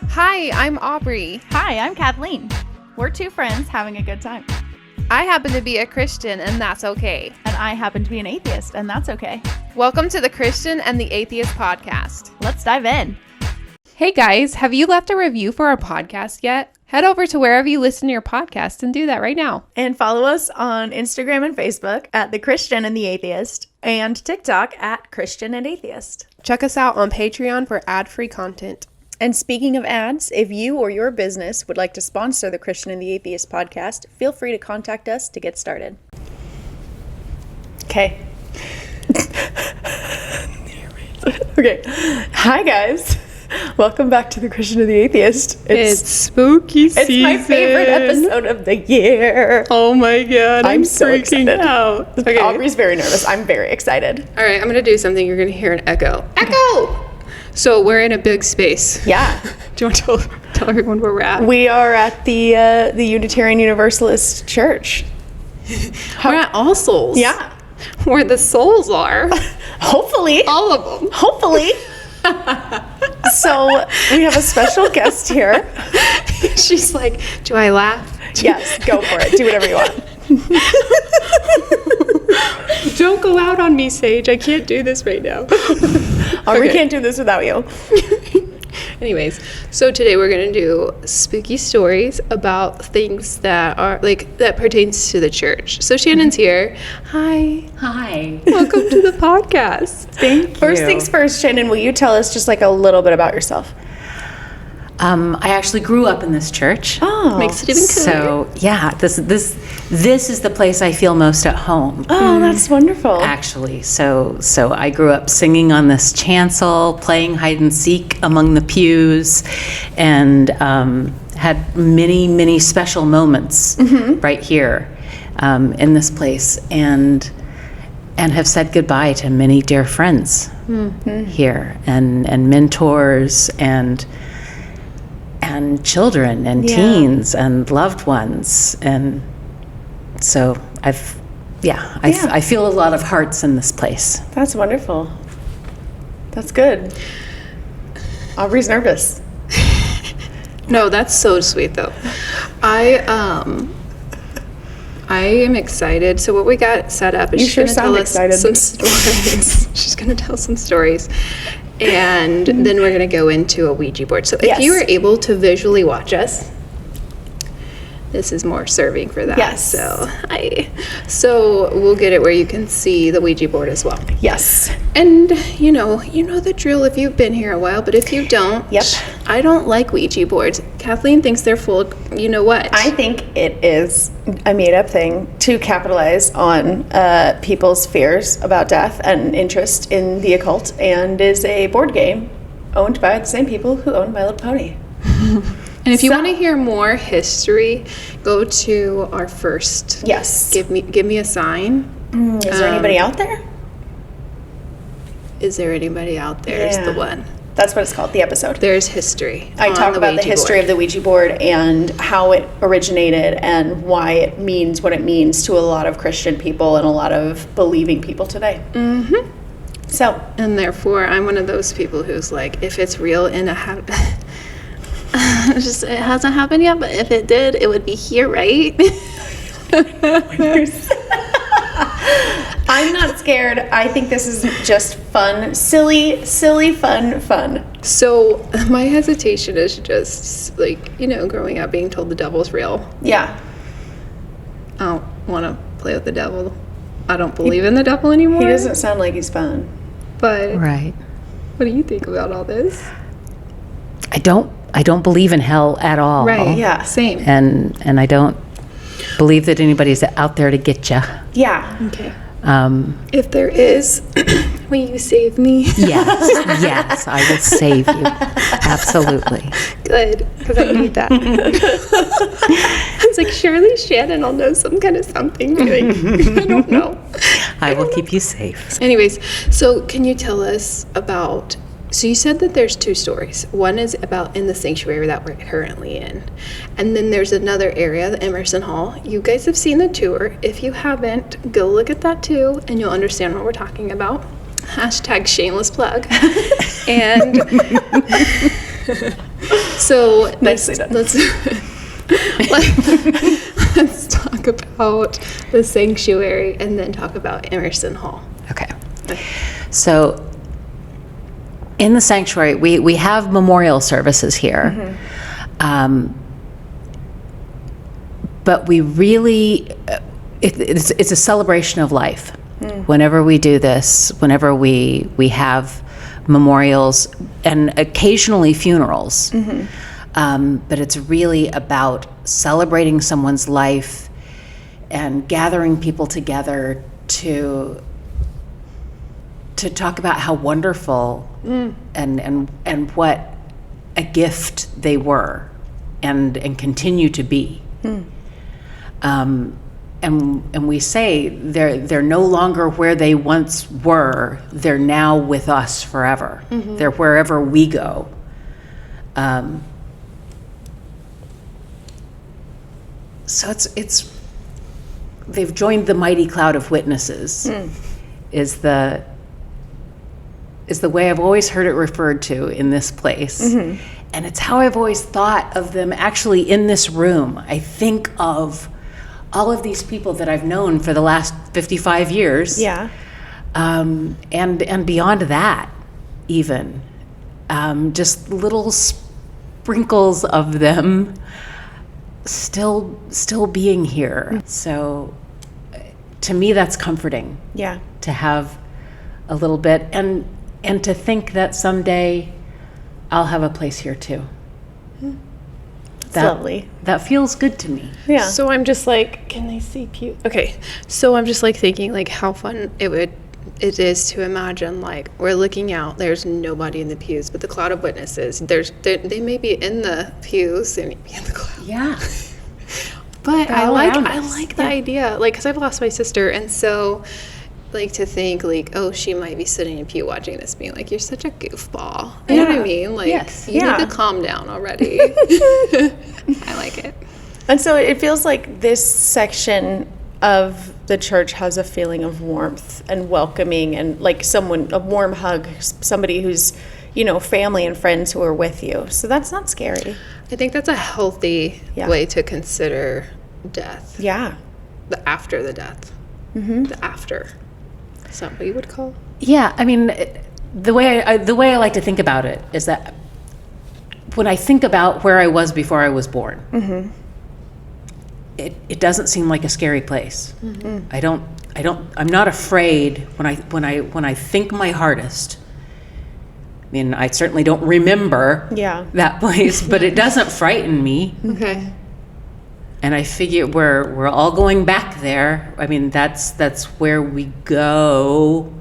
Hi, I'm Aubrey. Hi, I'm Kathleen. We're two friends having a good time. I happen to be a Christian, and that's okay. And I happen to be an atheist, and that's okay. Welcome to the Christian and the Atheist podcast. Let's dive in. Hey guys, have you left a review for our podcast yet? Head over to wherever you listen to your podcast and do that right now. And follow us on Instagram and Facebook at The Christian and the Atheist, and TikTok at Christian and Atheist. Check us out on Patreon for ad-free content. And speaking of ads, if you or your business would like to sponsor the Christian and the Atheist podcast, feel free to contact us to get started. Okay. Okay. Hi, guys. Welcome back to the Christian and the Atheist. It's spooky season. It's my favorite episode of the year. Oh my god, I'm so freaking excited. out. Okay. Aubrey's very nervous. I'm very excited. All right, I'm going to do something. You're going to hear an echo. Echo! So we're in a big space. Yeah. Do you want to tell everyone where we're at? We are at the Unitarian Universalist Church. We're at All Souls. Yeah. Where the souls are. Hopefully. All of them. Hopefully. So we have a special guest here. She's like, do I laugh? Yes, go for it. Do whatever you want. Don't go out on me, Sage. I can't do this right now. We can't do this without you. Anyways, so today we're going to do spooky stories about things that are that pertains to the church. So Shannon's here. Hi. Hi. Welcome to the podcast. Thank you. First things first, Shannon, will you tell us just like a little bit about yourself? I actually grew up in this church. Oh. Makes it even cooler. So yeah, this is the place I feel most at home. Oh, that's wonderful. Actually, so I grew up singing on this chancel, playing hide and seek among the pews, and had many special moments right here in this place, and have said goodbye to many dear friends here, and mentors, and children and teens and loved ones, and so I feel a lot of hearts in this place. That's wonderful. That's good. Aubrey's nervous. No, that's so sweet though. I am excited. So what we got set up is You she's sure going to tell sound us excited. some stories. She's going to tell some stories. And then we're going to go into a Ouija board. So if you are able to visually watch us, this is more serving for that. Yes. So we'll get it where you can see the Ouija board as well. Yes. And you know the drill if you've been here a while, but if you don't, I don't like Ouija boards. Kathleen thinks they're full of, you know what? I think it is a made-up thing to capitalize on people's fears about death and interest in the occult, and is a board game owned by the same people who own My Little Pony. And if you want to hear more history, go to our first. Yes. Give me a sign. Is there anybody out there? Is there anybody out there? Is the one. That's what it's called, the episode. There's history. I talk about the history of the Ouija board and how it originated and why it means what it means to a lot of Christian people and a lot of believing people today. Mm-hmm. So. And therefore, I'm one of those people who's like, if it's real and it hasn't happened yet, but if it did, it would be here, right? I'm not scared. I think this is just fun, silly, fun. So my hesitation is just like, growing up being told the devil's real. Yeah. I don't want to play with the devil. I don't believe in the devil anymore. He doesn't sound like he's fun. But Right. What do you think about all this? I don't believe in hell at all. Right. Yeah. Same. And I don't believe that anybody's out there to get you. Yeah. Okay. If there is, will you save me? Yes, I will save you. Absolutely. Good, because I need that. I was like, surely Shannon will know some kind of something. Like, I don't know. I will keep you safe. Anyways, so can you tell us about, so you said that there's two stories. One is about in the sanctuary that we're currently in. And then there's another area, the Emerson Hall. You guys have seen the tour. If you haven't, go look at that too, and you'll understand what we're talking about. # shameless plug. And So Nicely done. Let's talk about the sanctuary and then talk about Emerson Hall. Okay. So in the sanctuary, we have memorial services here. But we really, it's a celebration of life. Whenever we do this, whenever we have memorials and occasionally funerals, but it's really about celebrating someone's life and gathering people together to talk about how wonderful and what a gift they were and continue to be. And we say they're no longer where they once were. They're now with us forever. They're wherever we go. So it's they've joined the mighty cloud of witnesses. Is the way I've always heard it referred to in this place. And it's how I've always thought of them actually in this room. I think of all of these people that I've known for the last 55 years. Yeah. And beyond that, even. Just little sprinkles of them still being here. So to me, that's comforting. Yeah. To have a little bit and to think that someday I'll have a place here too. It's lovely. That feels good to me. Yeah. So I'm just like, can they see pew? Okay. So I'm just like thinking like how fun it is to imagine like we're looking out, there's nobody in the pews, but the cloud of witnesses, they may be in the pews, they may be in the cloud. Yeah. But They're I all like around us. the idea, like, because I've lost my sister, and so, like, to think, like, oh, she might be sitting in a pew watching this, being like, you're such a goofball. You know what I mean? Like, Yes. you Yeah. need to calm down already. I like it. And so it feels like this section of the church has a feeling of warmth and welcoming and like a warm hug, somebody who's, family and friends who are with you. So that's not scary. I think that's a healthy Yeah. way to consider death. Yeah. The after the death. The after. Is that what you would call? Yeah, I mean, the way I like to think about it is that when I think about where I was before I was born, it doesn't seem like a scary place. I'm not afraid when I think my hardest. I mean, I certainly don't remember that place, but it doesn't frighten me. Okay. And I figure we're all going back there. I mean, that's where we go.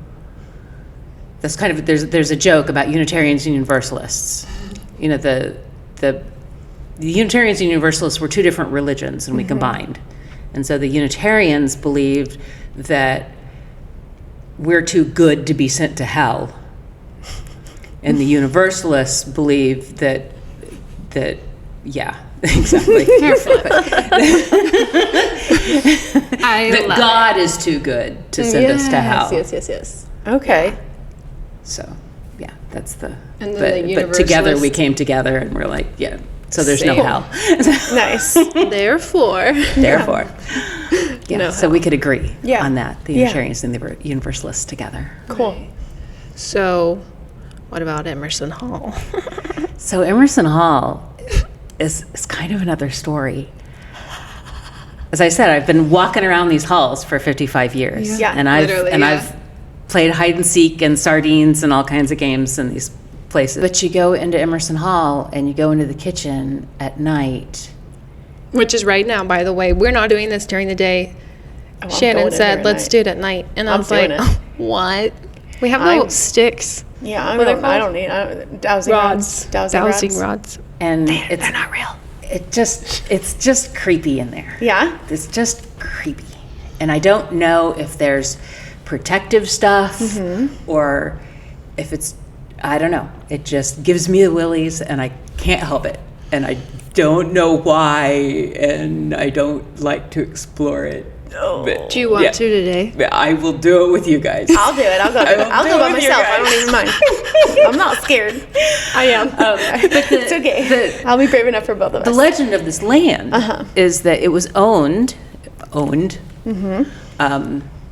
That's kind of there's a joke about Unitarians and Universalists. The Unitarians and Universalists were two different religions, and we combined. And so the Unitarians believed that we're too good to be sent to hell, and the Universalists believe that yeah. Exactly. Careful. That God is too good to send us to hell. Yes. Okay. So, yeah, that's the. And then the but together we Universalist- came together and we're like, yeah. So there's no Same. hell. Nice. Therefore. Therefore, yeah. No so hell. we could agree Yeah. on that. The Yeah. Unitarians and the Universalists together. Cool. So, what about Emerson Hall? So Emerson Hall is kind of another story. As I said, I've been walking around these halls for 55 years. Yeah, and I've literally, and yeah. I've played hide and seek and sardines and all kinds of games in these places. But you go into Emerson Hall and you go into the kitchen at night. Which is right now, by the way. We're not doing this during the day. I'm Shannon going in said, there let's at do it at night. And I I'm was like, doing it. what? We have I'm- little sticks. Yeah, What are they I called? don't need dowsing rods. Dowsing rods. And They're not real. it's just creepy in there. Yeah. It's just creepy. And I don't know if there's protective stuff or if it's, I don't know. It just gives me the willies and I can't help it. And I don't know why and I don't like to explore it. Do you want to today? I will do it with you guys. I'll do it. I'll go by myself. I don't even mind. I'm not scared. I am. It's okay. I'll be brave enough for both of us. The legend of this land is that it was owned,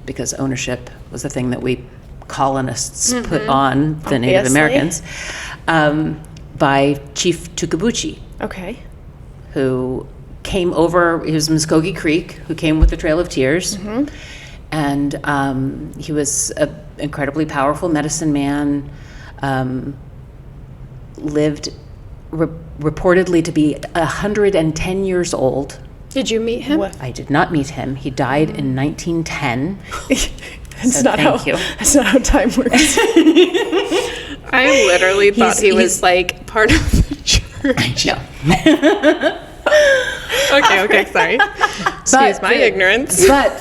because ownership was a thing that we colonists put on the Native Americans, by Chief Tuckabache. Okay. Who came over, he was Muskogee Creek, who came with the Trail of Tears. And he was an incredibly powerful medicine man, lived reportedly to be 110 years old. Did you meet him? I did not meet him. He died in 1910. Thank you. That's not how time works. I literally thought he was like part of the church. No. Okay, sorry. Excuse my ignorance. But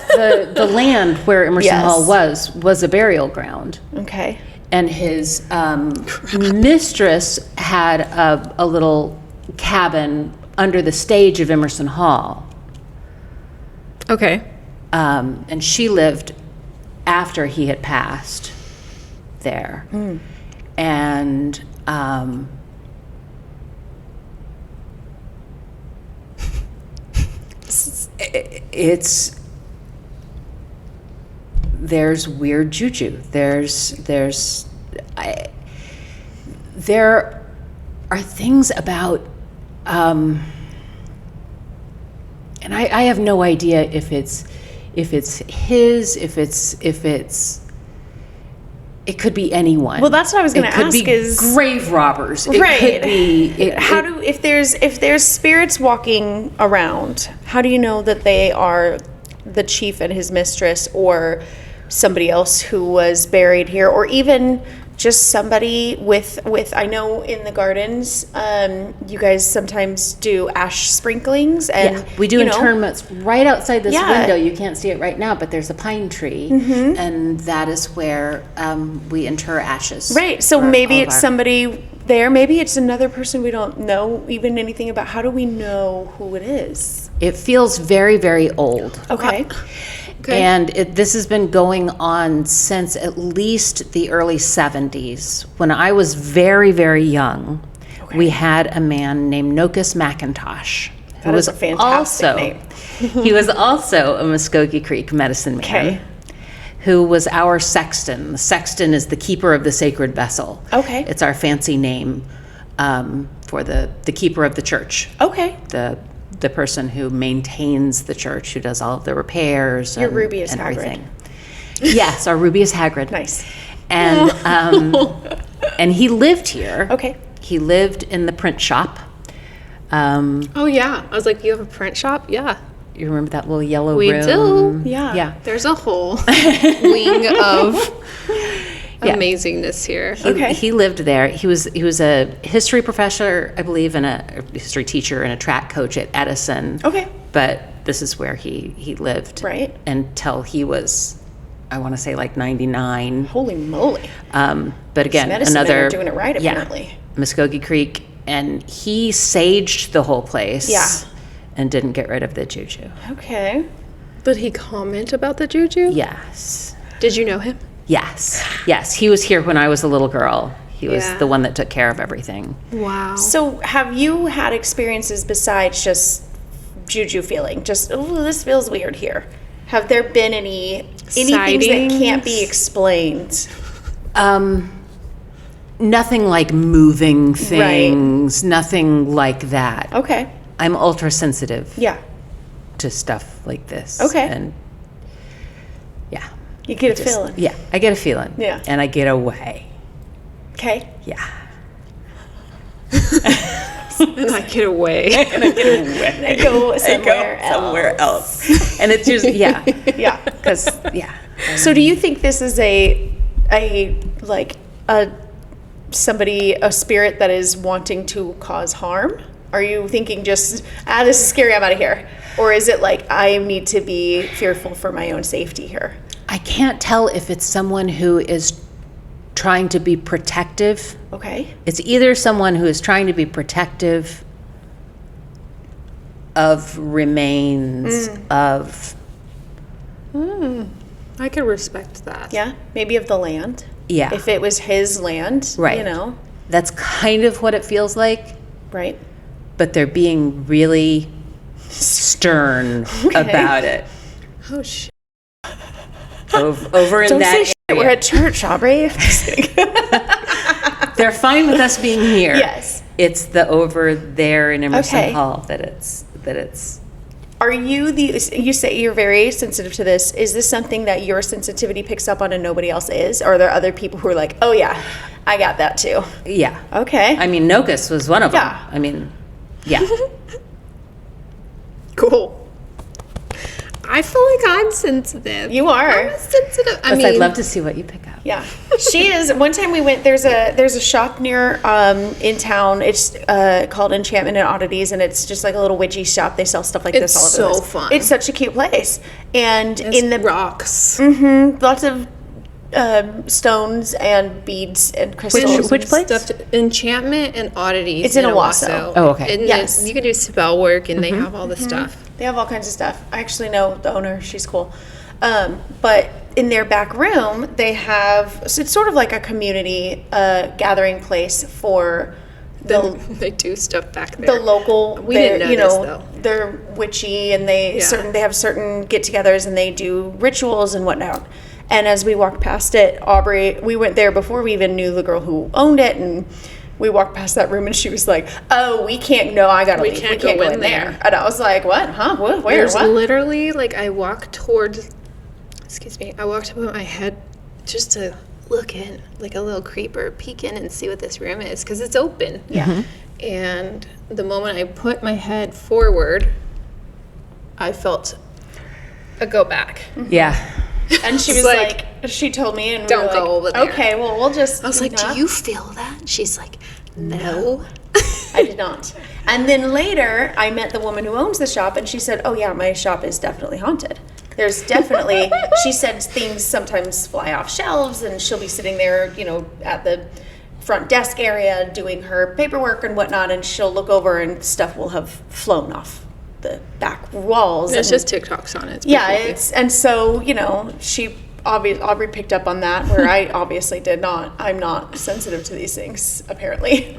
the land where Emerson Hall was a burial ground. Okay. And his mistress had a little cabin under the stage of Emerson Hall. Okay. And she lived after he had passed there. And there's weird juju. There are things about, and I have no idea if it's it could be anyone. Well, that's what I was going to ask. It could be grave robbers. It Right. could be. If there's spirits walking around, how do you know that they are the chief and his mistress, or somebody else who was buried here, or even just somebody with I know in the gardens, you guys sometimes do ash sprinklings, and we do internments right outside this window. You can't see it right now, but there's a pine tree, and that is where we inter ashes. Right. So maybe it's somebody there. Maybe it's another person we don't know even anything about. How do we know who it is? It feels very, very old. Okay. And this has been going on since at least the early 70s. When I was very, very young, we had a man named Nokus McIntosh. That is a fantastic name. He was also a Muskogee Creek medicine man, who was our sexton. The sexton is the keeper of the sacred vessel. Okay. It's our fancy name for the keeper of the church. Okay. The person who maintains the church, who does all of the repairs. Your Ruby is and Hagrid. Everything. Yes, our Ruby is Hagrid. Nice. And and he lived here. Okay. He lived in the print shop. Oh yeah, I was like, you have a print shop? Yeah. You remember that little yellow We room? do. Yeah. Yeah. There's a whole wing of amazingness here. He lived there. He was a history professor, I believe, and a history teacher and a track coach at Edison. Okay. But this is where he lived. Right. Until he was, I want to say, like 99. Holy moly. But again, medicine men another are doing it right, apparently. Muskogee Creek, and he saged the whole place. Yeah. And didn't get rid of the juju. Okay. Did he comment about the juju? Yes. Did you know him? Yes. He was here when I was a little girl. He was Yeah. the one that took care of everything. Wow. So have you had experiences besides just juju feeling? Just, oh, this feels weird here. Have there been any things that can't be explained? Nothing like moving things, nothing like that. Okay. I'm ultra sensitive Yeah. to stuff like this. Okay. And yeah. You get a feeling. Yeah, I get a feeling. Yeah. And I get away. Okay. Yeah. And I get away. I go somewhere else. And it's just, yeah. Yeah. Because, yeah. So do you think this is a spirit that is wanting to cause harm? Are you thinking just, this is scary, I'm out of here? Or is it like, I need to be fearful for my own safety here? I can't tell if it's someone who is trying to be protective. Okay. It's either someone who is trying to be protective of remains of I could respect that. Yeah, maybe of the land. Yeah. If it was his land, Right. you know, That's kind of what it feels like, right? but they're being really stern about it. Oh, shit. Over in Don't that say shit. area. We're at church, Aubrey. They're fine with us being here. Yes. It's the over there in Emerson Okay. Hall that it's. Are you you say you're very sensitive to this. Is this something that your sensitivity picks up on and nobody else is? Or are there other people who are like, oh yeah, I got that too? Yeah. Okay. I mean, Nokus was one of them. Yeah. I mean, yeah. Cool. I feel like I'm sensitive. You are. I'm sensitive. I mean, I'd love to see what you pick up. Yeah, she is. One time we went. There's a shop near in town. It's called Enchantment and Oddities, and it's just like a little witchy shop. They sell stuff like this all over the so place. fun. It's such a cute place, and in the rocks. lots of stones and beads and crystals. Which place? Enchantment and Oddities. It's in Owasso. Oh, okay. And Yes. you can do spell work, and they have all the stuff. They have all kinds of stuff. I actually know the owner. She's cool. But in their back room, they have, so it's sort of like a community gathering place for They do stuff back there. the local. We didn't know you this, know, though. they're witchy, and they have certain get-togethers, and they do rituals and whatnot. And as we walked past it, Aubrey, we went there before we even knew the girl who owned it, and we walked past that room, and she was like, "Oh, we can't. No, I gotta leave. We can't go in there." And I was like, "What? Huh? Where? There's What?" literally, like, I walked towards, I walked up with my head just to look in, like a little creeper, peek in and see what this room is, because it's open. Yeah. And the moment I put my head forward, I felt a go back. Yeah. And she was like, she told me, and we "Don't were go like, over there." Okay, well, we'll just. I was like, "Do you feel that?" She's like, "No." I did not. And then later, I met the woman who owns the shop, and she said, "Oh yeah, my shop is definitely haunted. There's definitely." She said things sometimes fly off shelves, and she'll be sitting there, you know, at the front desk area doing her paperwork and whatnot, and she'll look over, and stuff will have flown off the back walls. It's and- just TikToks on it. It's Yeah, pretty creepy. and so, you know, Aubrey picked up on that, where I obviously did not. I'm not sensitive to these things, apparently.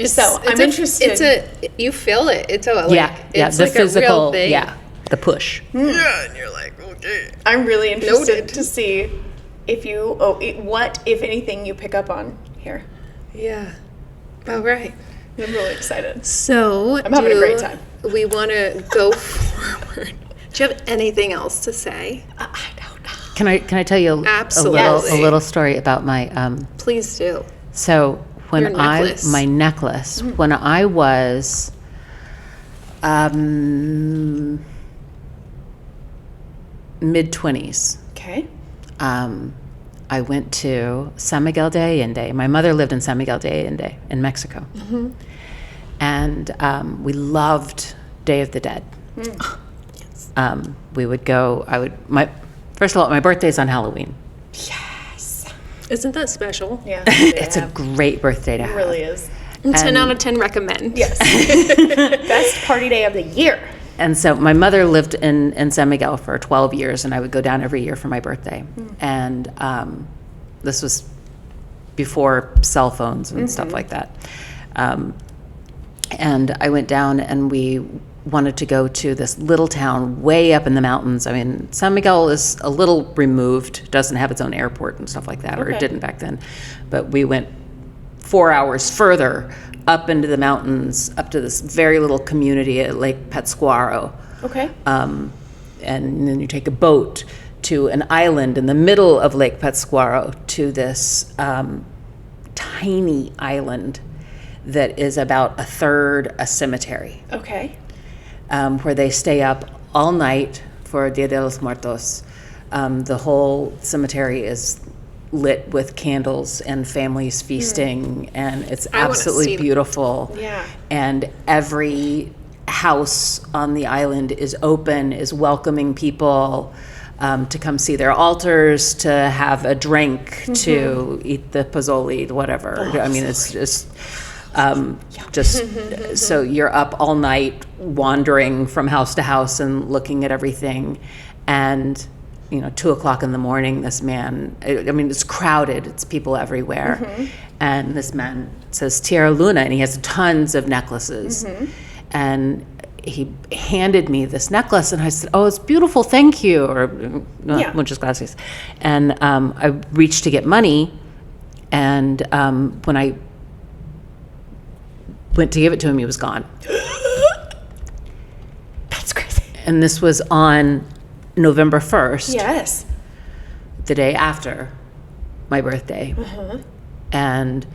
So I'm interested. You feel it. It's a, like, Yeah. it's The like physical. a real thing. Yeah. The push. Yeah, and you're like, okay. I'm really interested Noted. to see if you, what, if anything, you pick up on here. Yeah. All right. I'm really excited. So I'm having a great time. We want to go forward. Do you have anything else to say? I don't know. Can I tell you a Absolutely. little story about my Please do. so when Your necklace. my necklace when I was mid-20s. Okay. I went to San Miguel de Allende. My mother lived in San Miguel de Allende in Mexico. And we loved Day of the Dead. We would go, first of all, my birthday's on Halloween. Yes. Isn't that special? Yeah. It's a great birthday to It have. really is. 10 out of 10 recommend. Yes. Best party day of the year. And so my mother lived in San Miguel for 12 years, and I would go down every year for my birthday. And this was before cell phones and stuff like that. And I went down, and we wanted to go to this little town way up in the mountains. I mean, San Miguel is a little removed, doesn't have its own airport and stuff like that, or it Okay. didn't back then. But we went 4 hours further up into the mountains, up to this very little community at Lake Pátzcuaro. Okay. And then you take a boat to an island in the middle of Lake Pátzcuaro to this tiny island that is about a third a cemetery, Okay. where they stay up all night for Dia de los Muertos. The whole cemetery is lit with candles and families feasting, and it's I wanna absolutely see that. beautiful. Yeah. And every house on the island is open, is welcoming people to come see their altars, to have a drink, to eat the pozole, whatever. I mean, it's just so you're up all night wandering from house to house and looking at everything. And 2:00 in the morning, this man, I mean, it's crowded, it's people everywhere. And this man says, Tierra Luna, and he has tons of necklaces. And he handed me this necklace, and I said, oh, it's beautiful, thank you, or muchas gracias. And I reached to get money, and when I went to give it to him, he was gone. That's crazy. And this was on November 1st. Yes. The day after my birthday. And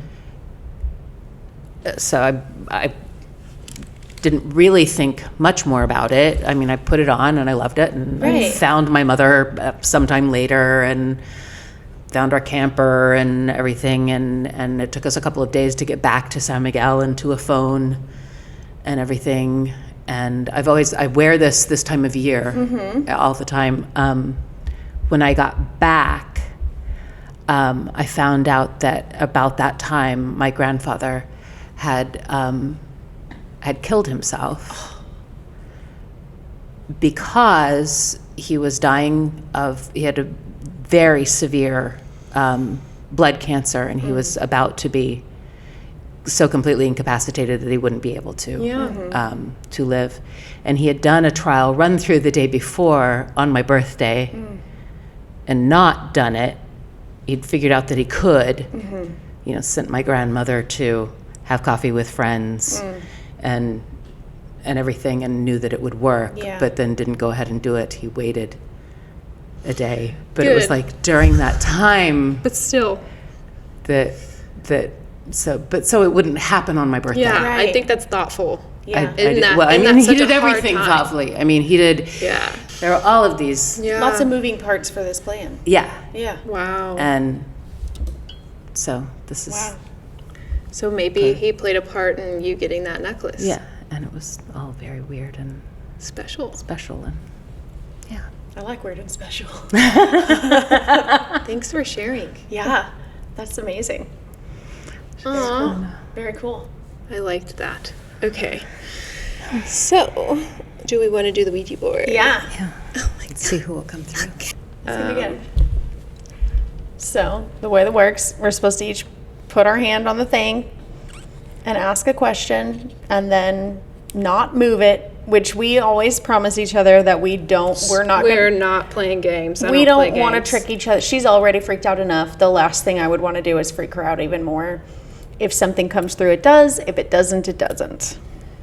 so I didn't really think much more about it. I mean, I put it on and I loved it, and I found my mother sometime later and found our camper and everything, and it took us a couple of days to get back to San Miguel and to a phone and everything. And I wear this time of year all the time. When I got back, I found out that about that time my grandfather had killed himself because he was dying he had a very severe blood cancer, and he was about to be so completely incapacitated that he wouldn't be able to to live. And he had done a trial run through the day before on my birthday and not done it. He'd figured out that he could, sent my grandmother to have coffee with friends and everything, and knew that it would work, but then didn't go ahead and do it. He waited a day. But it was like during that time. But still. So it wouldn't happen on my birthday. Yeah, I think that's thoughtful. Yeah. He did everything thoughtfully. I mean, he did. Yeah. There were all of these. Yeah. Lots of moving parts for this plan. Yeah. Yeah. Wow. And so this is. Wow. So maybe he played a part in you getting that necklace. Yeah, and it was all very weird and special. And yeah. I like weird and special. Thanks for sharing. Yeah, that's amazing. Aww. Very cool. I liked that. Okay. So, do we want to do the Ouija board? Yeah. Oh my God. Let's see who will come through. Let's do it again. So, the way that works, we're supposed to each put our hand on the thing and ask a question and then not move it, which we always promise each other that we're not playing games. We don't want to trick each other. She's already freaked out enough. The last thing I would want to do is freak her out even more. If something comes through, it does. If it doesn't, it doesn't.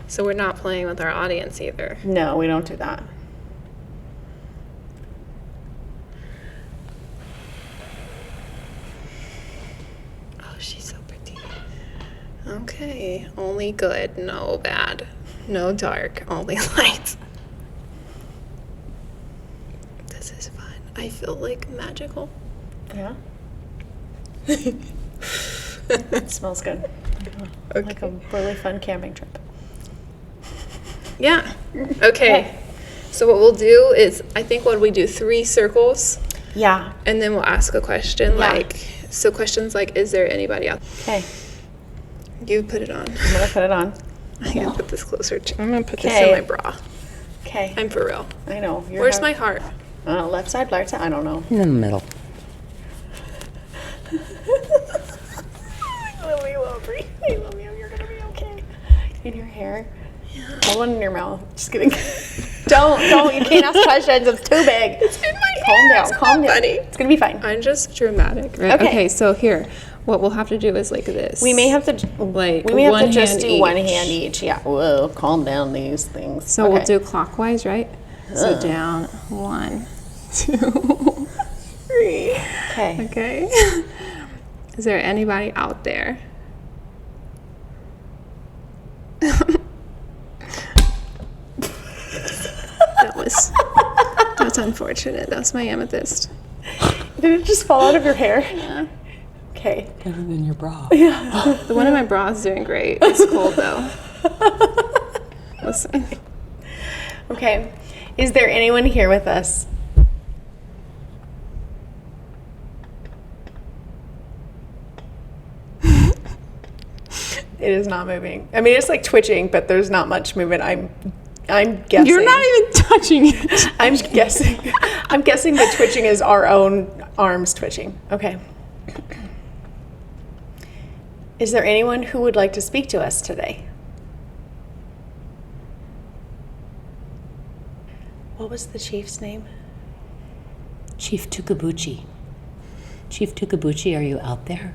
So we're not playing with our audience either. No, we don't do that. Oh, she's so pretty. Okay, only good, no bad. No dark, only light. This is fun. I feel like magical. Yeah. It smells good. Okay. Like a really fun camping trip. Yeah. Okay. So what we'll do is, I think what we do 3 circles, Yeah. and then we'll ask a question Yeah. questions like, is there anybody out? Okay. You put it on. I'm gonna put it on. I'm gonna put this closer to. I'm gonna put this Okay. in my bra. Okay. I'm for real. I know. Where's my heart? left side, right side? I don't know. In the middle. I love you, Aubrey. I love you. You're gonna be okay. In your hair. Yeah. Hold one in your mouth. Just kidding. Don't. You can't ask questions. It's too big. It's in my Calm hair. down. It's Calm not down. funny. It's gonna be fine. I'm just dramatic. Right? Okay. Okay. So here, what we'll have to do is like this. We may have to like we may have one to just hand do each. one hand each. Yeah. Whoa. Calm down these things. So we'll do clockwise, right? So down 1, 2, 3. Okay. Okay. Is there anybody out there? That's unfortunate. That's my amethyst. Did it just fall out of your hair? Yeah. Okay. Better than your bra. The one in my bra is doing great. It's cold though. Listen. Okay. Is there anyone here with us? It is not moving. I mean, it's like twitching, but there's not much movement. I'm I'm guessing. You're not even touching it. I'm guessing. I'm guessing the twitching is our own arms twitching. Okay. Is there anyone who would like to speak to us today? What was the chief's name? Chief Tuckabache. Chief Tuckabache, are you out there?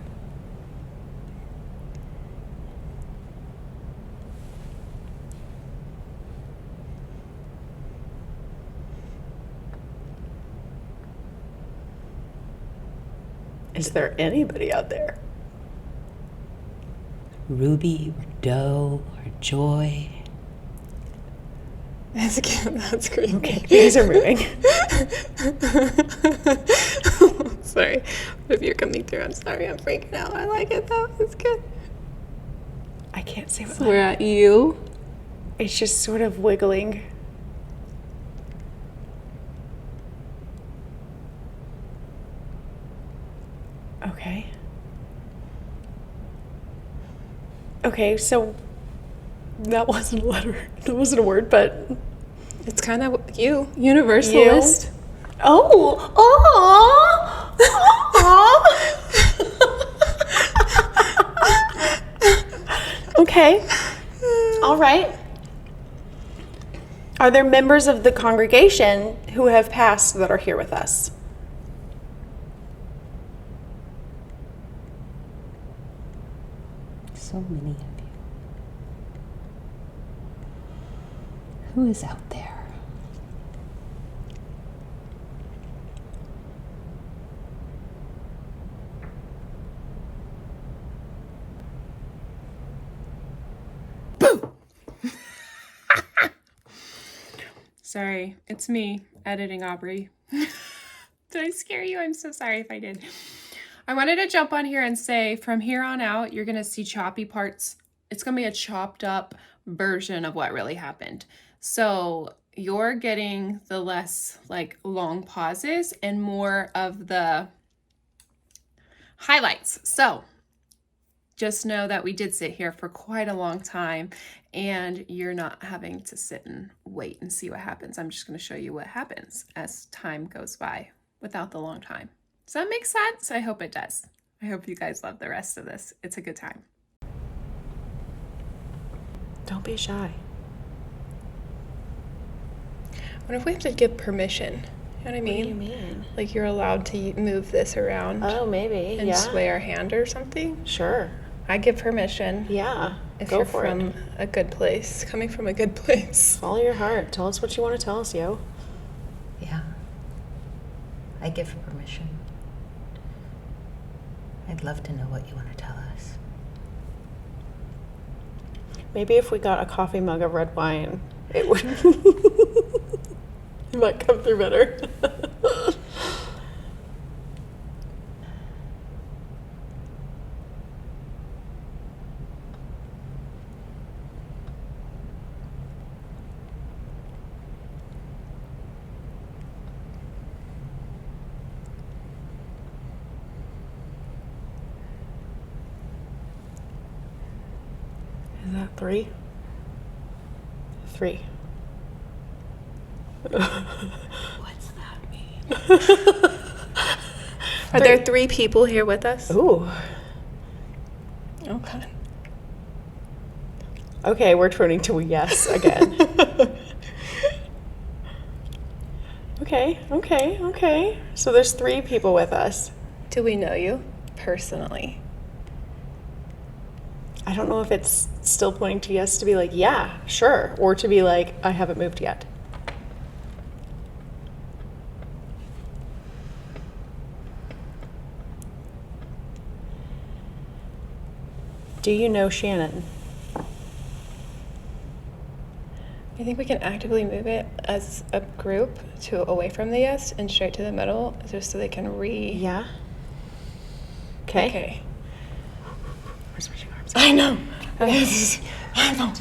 Is there anybody out there? Ruby or Doe or Joy? That's cute. That's creepy. Okay, these are moving. Sorry. If you're coming through, I'm sorry. I'm freaking out. I like it though. It's good. I can't see what. We're at you. It's just sort of wiggling. Okay. Okay, so that wasn't a letter. That wasn't a word, but It's kind of you. Universalist. oh, okay. All right. Are there members of the congregation who have passed that are here with us? So many of you. Who is out there? Sorry, it's me, editing Aubrey. Did I scare you? I'm so sorry if I did. I wanted to jump on here and say from here on out, you're going to see choppy parts. It's going to be a chopped up version of what really happened. So you're getting the less like long pauses and more of the highlights. So just know that we did sit here for quite a long time and you're not having to sit and wait and see what happens. I'm just going to show you what happens as time goes by without the long time. Does that make sense? I hope it does. I hope you guys love the rest of this. It's a good time. Don't be shy. What if we have to give permission? You know what I mean? What do you mean? Like you're allowed to move this around Oh, maybe. and Yeah. sway our hand or something? Sure. I give permission. Yeah. If Go you're for from it. a good place, coming from a good place. Follow your heart. Tell us what you want to tell us, yo. Yeah. I give permission. I'd love to know what you want to tell us. Maybe if we got a coffee mug of red wine, it would. It might come through better. Is that 3? 3. What's that mean? Are there 3 people here with us? Ooh. Okay. Okay, we're turning to a yes again. Okay. So there's 3 people with us. Do we know you personally? I don't know if it's still pointing to yes to be like, yeah, sure, or to be like, I haven't moved yet. Do you know Shannon? I think we can actively move it as a group to away from the yes and straight to the middle just so they can Yeah. Okay. Okay. We're switching arms. I know. I know.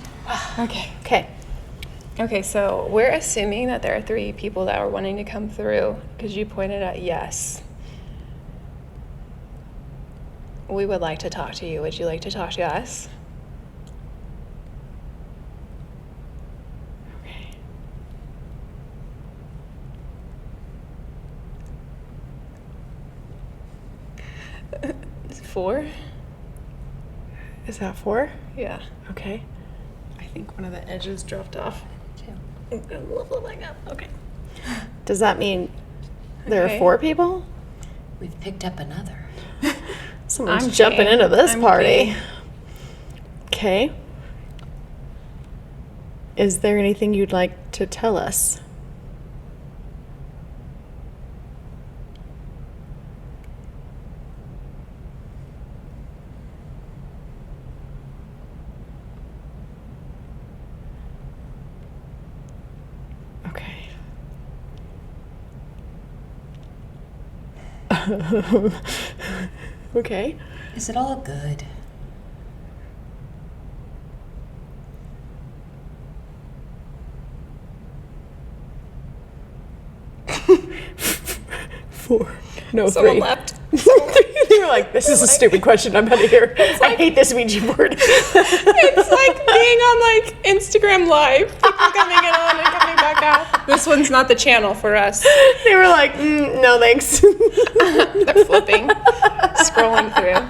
Okay. Okay. Okay, so we're assuming that there are 3 people that are wanting to come through because you pointed at yes. We would like to talk to you. Would you like to talk to us? Okay. 4. Is that 4? Yeah. Okay. I think one of the edges dropped off. Okay. Does that mean there Okay. are 4 people? We've picked up another. Someone's I'm jumping game. into this I'm party. game. Okay. Is there anything you'd like to tell us? Okay. Okay. Is it all good? Four. No, Someone 3. left. You're like, this is a stupid question. I'm out of here. I hate this Ouija board. It's like being on like Instagram Live. People coming in on and coming back out. This one's not the channel for us. They were like, no thanks. They're flipping, scrolling through.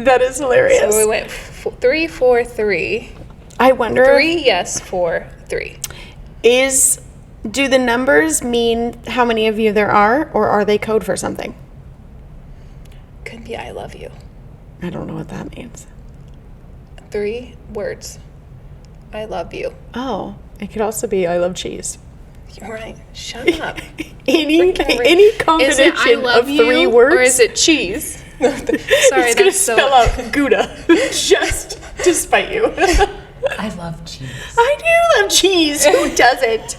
That is hilarious. So we went 3, 4, 3. I wonder, 3, yes, 4, 3. do the numbers mean how many of you there are, or are they code for something? Could be I love you. I don't know what that means. 3 words. I love you. Oh, it could also be I love cheese. You're right. Shut up. Any Freaking re- any Is it I combination love of you, 3 words. or is it cheese? Sorry, it's gonna that's so. spell out Gouda just to spite you. I love cheese. I do love cheese. Who doesn't?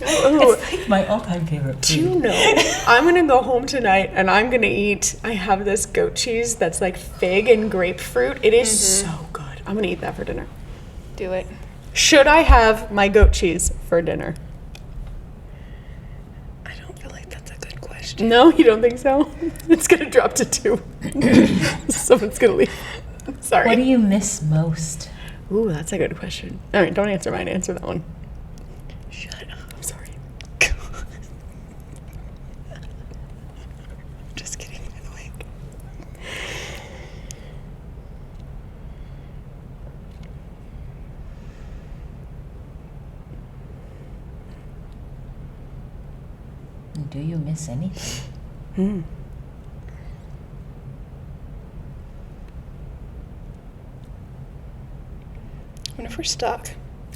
Oh, It's like my all-time favorite do you know? I'm gonna go home tonight and I'm gonna eat. I have this goat cheese that's like fig and grapefruit. It is so good. I'm gonna eat that for dinner. Do it. Should I have my goat cheese for dinner? I don't feel like that's a good question. No, you don't think so? It's gonna drop to 2. Someone's gonna leave. Sorry. What do you miss most? Ooh, that's a good question. All right, don't answer mine. Answer that one. Shut up. I'm sorry. Just kidding, by the way. Do you miss anything? What if we're stuck?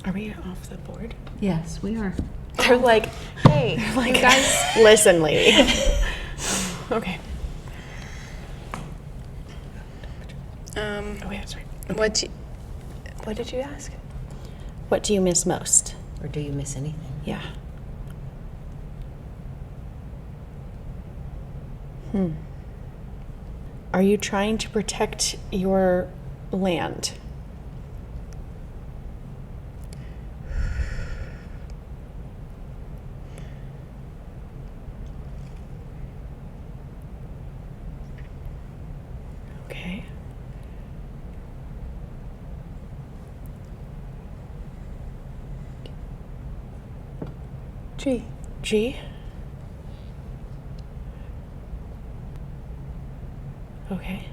Are we off the board? Yes, we are. They're like, hey, you guys. Listen, lady. Okay. Oh, yeah, that's right. What did you ask? What do you miss most? Or do you miss anything? Yeah. Are you trying to protect your land? Okay. G. G? Okay.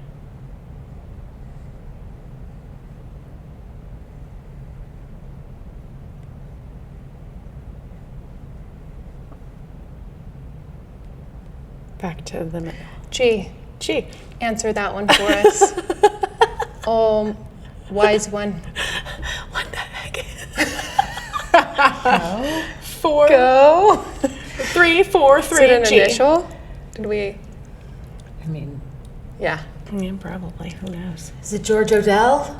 Back to the middle. G. G. Answer that one for us. Wise one. What the heck? 4. Go. 3, 4, Is 3. it an G. initial? Did we? I mean, Yeah. Yeah, probably. Who knows? is it George Odell?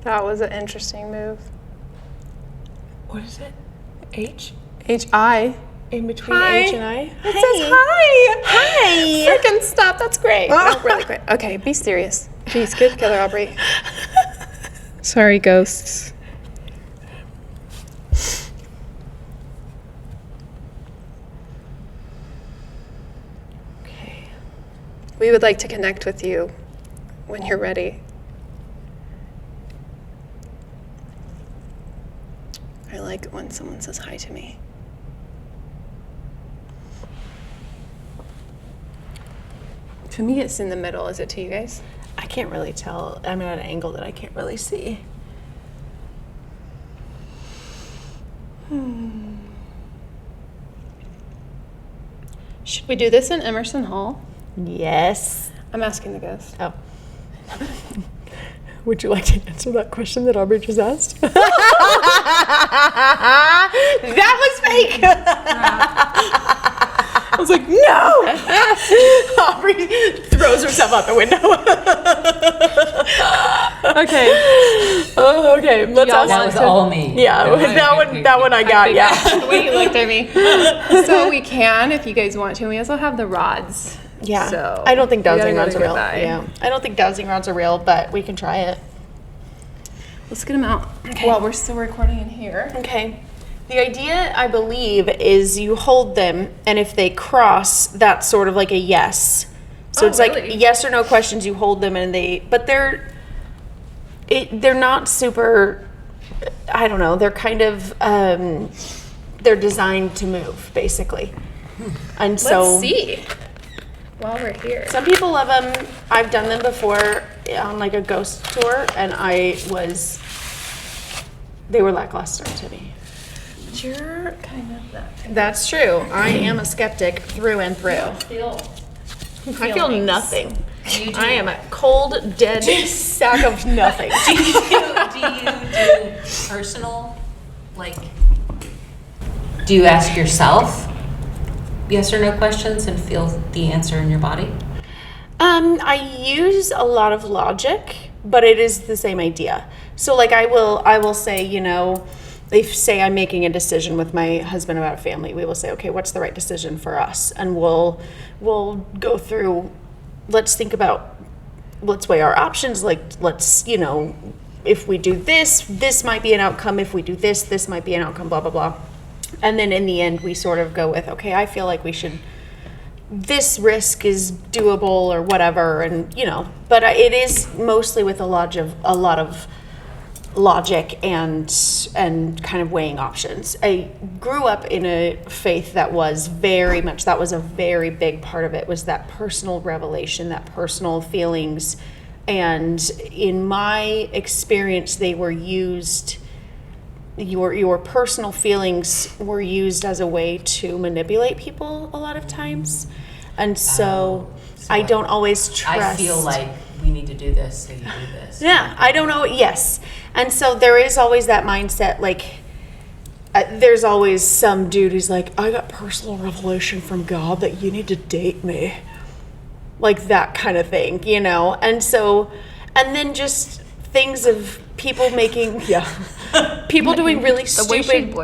That was an interesting move. What is it? H? H-I. In between Hi. H and I? It says hi. Hi. Freaking stop. That's great. No, really great. Okay, be serious. Jeez, get together, Aubrey. Sorry, ghosts. Okay. We would like to connect with you when you're ready. I like it when someone says hi to me. To me, it's in the middle. Is it to you guys? I can't really tell. I'm at an angle that I can't really see. Should we do this in Emerson Hall? Yes. I'm asking the ghost. Oh. Would you like to answer that question that Aubrey just asked? That was fake. I was like, no. Aubrey throws herself out the window. Okay. Oh, okay. Let's ask. That was all me. Yeah, that one I got. Yeah. The way you looked at me. So we can, if you guys want to. We also have the rods. Yeah. So I don't think we gotta dowsing go rods to are real. goodbye. Yeah. I don't think dowsing rods are real, but we can try it. Let's get them out. Okay. While we're still recording in here. Okay. The idea, I believe, is you hold them, and if they cross, that's sort of like a yes. So it's really? like yes or no questions. You hold them, and but they're not super. I don't know. They're kind of they're designed to move, basically. And so Let's see. While we're here. some people love them. I've done them before on like a ghost tour, and they were lackluster to me. You're kind of that. That's true. I am a skeptic through and through. I feel nothing. I am a cold, dead sack of nothing. Do you do personal, like, do you ask yourself yes or no questions and feel the answer in your body? I use a lot of logic, but it is the same idea. So like I will say, if say I'm making a decision with my husband about a family, we will say, okay, what's the right decision for us? And we'll go through, let's weigh our options. Like, let's, if we do this might be an outcome. If we do this might be an outcome, blah, blah, blah. And then in the end, we sort of go with, okay, I feel like this risk is doable or whatever. And, but it is mostly with a lot of logic and kind of weighing options. I grew up in a faith that was a very big part of it, was that personal revelation, that personal feelings. And in my experience, they were used, your personal feelings were used as a way to manipulate people a lot of times. And so I don't always trust. I feel like we need to do this, so you do this. Yeah, I don't know. Yes. And so there is always that mindset, like, there's always some dude who's like, I got personal revelation from God that you need to date me. Like that kind of thing, And so, and then just things of people making, people doing really stupid,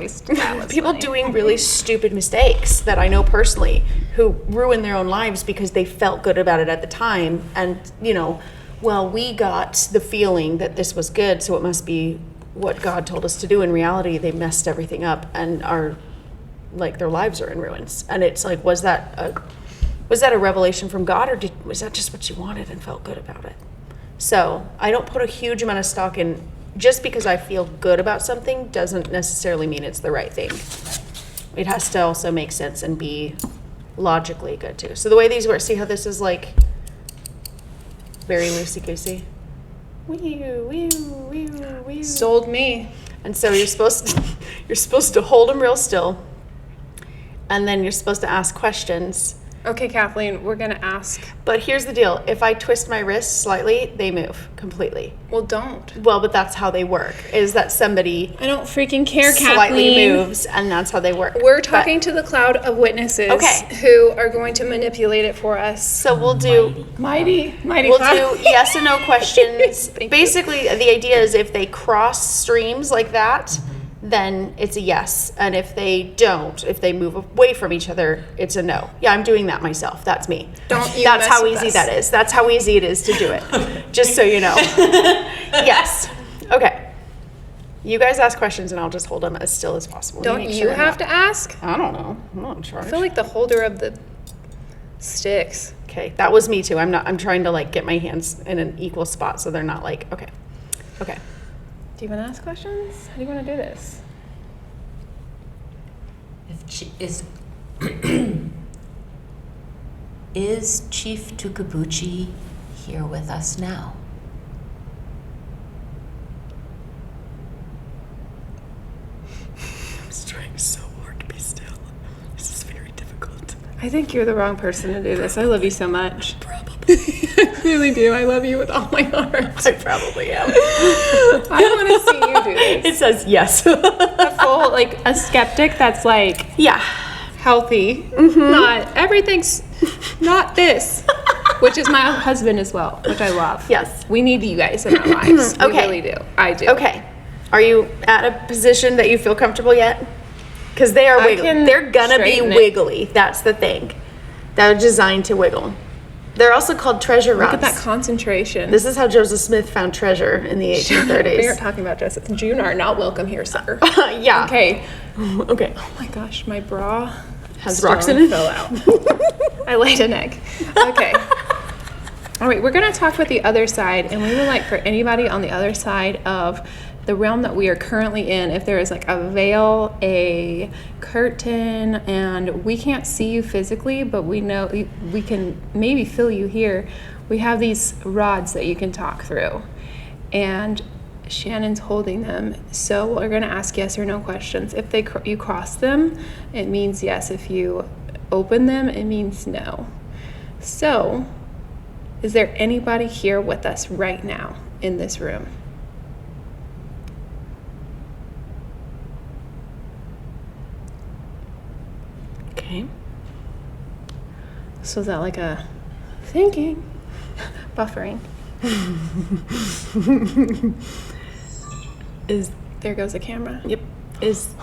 people doing really stupid mistakes that I know personally, who ruin their own lives because they felt good about it at the time. And, well, we got the feeling that this was good, so it must be what God told us to do. In reality, they messed everything up and their lives are in ruins. And it's like, was that a revelation from God, or was that just what you wanted and felt good about it? So I don't put a huge amount of stock in, just because I feel good about something doesn't necessarily mean it's the right thing. It has to also make sense and be logically good too. So the way these work, see how this is like very loosey-goosey? Wee-oo. Sold me. And so you're supposed to hold them real still, and then you're supposed to ask questions. Okay, Kathleen, we're going to ask. But here's the deal. If I twist my wrist slightly, they move completely. Well, don't. Well, but that's how they work, is that somebody I don't freaking care, slightly Kathleen. moves, and that's how they work. We're talking to the cloud of witnesses who are going to manipulate it for us. So we'll do... Mighty We'll cloud. do yes and no questions. Basically, the idea is if they cross streams like that, then it's a yes. And if they don't, if they move away from each other, it's a no. Yeah, I'm doing that myself. That's me. Don't you That's mess how with easy us. that is. That's how easy it is to do it. Just so you know. Yes. Okay. You guys ask questions and I'll just hold them as still as possible. Don't Make you sure I'm have not- to ask? I don't know. I'm not in charge. I feel like the holder of the sticks. Okay, that was me too. I'm trying to get my hands in an equal spot so they're not okay. Okay. Do you want to ask questions? How do you want to do this? Is Chief Tuckabache here with us now? I was trying so hard to be still. This is very difficult. I think you're the wrong person to do this. I love you so much. Probably. I really do. I love you with all my heart. I probably am. I want to see you do this. It says yes. A full, like, a skeptic that's like Yeah. healthy. Not everything's not this. Which is my husband as well, which I love. Yes. We need you guys in our lives. We Okay. really do. I do. Okay. Are you at a position that you feel comfortable yet? Because they are I wiggly. can They're gonna be straighten it. wiggly. That's the thing. They're designed to wiggle. They're also called treasure rods. Look at that concentration. This is how Joseph Smith found treasure in the We aren't 1830s. talking about Joseph. June are not welcome here, sir. Yeah. Okay. Okay. Oh my gosh, my bra Has rocks in it? fell out. I laid an egg. Okay. All right, we're going to talk with the other side, and we would like for anybody on the other side of the realm that we are currently in, if there is like a veil, a curtain, and we can't see you physically, but we know we can maybe feel you here. We have these rods that you can talk through, and Shannon's holding them. So we're going to ask yes or no questions. If you cross them, it means yes. If you open them, it means no. So, is there anybody here with us right now in this room? Okay. So is that like a thinking, buffering? There goes the camera. Yep. Is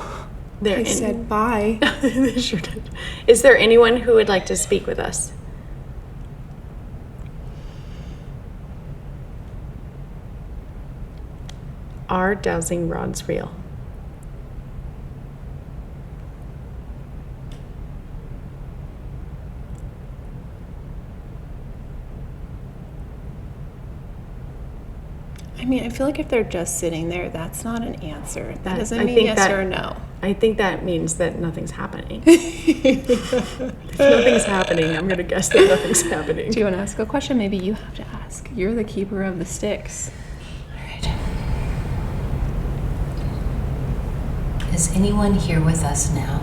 there I said bye. They sure did. Is there anyone who would like to speak with us? Are dowsing rods real? I mean, I feel like if they're just sitting there, that's not an answer. That doesn't I mean think yes that- or no. I think that means that nothing's happening. If nothing's happening, I'm gonna guess that nothing's happening. Do you want to ask a question? Maybe you have to ask. You're the keeper of the sticks. All right. Is anyone here with us now?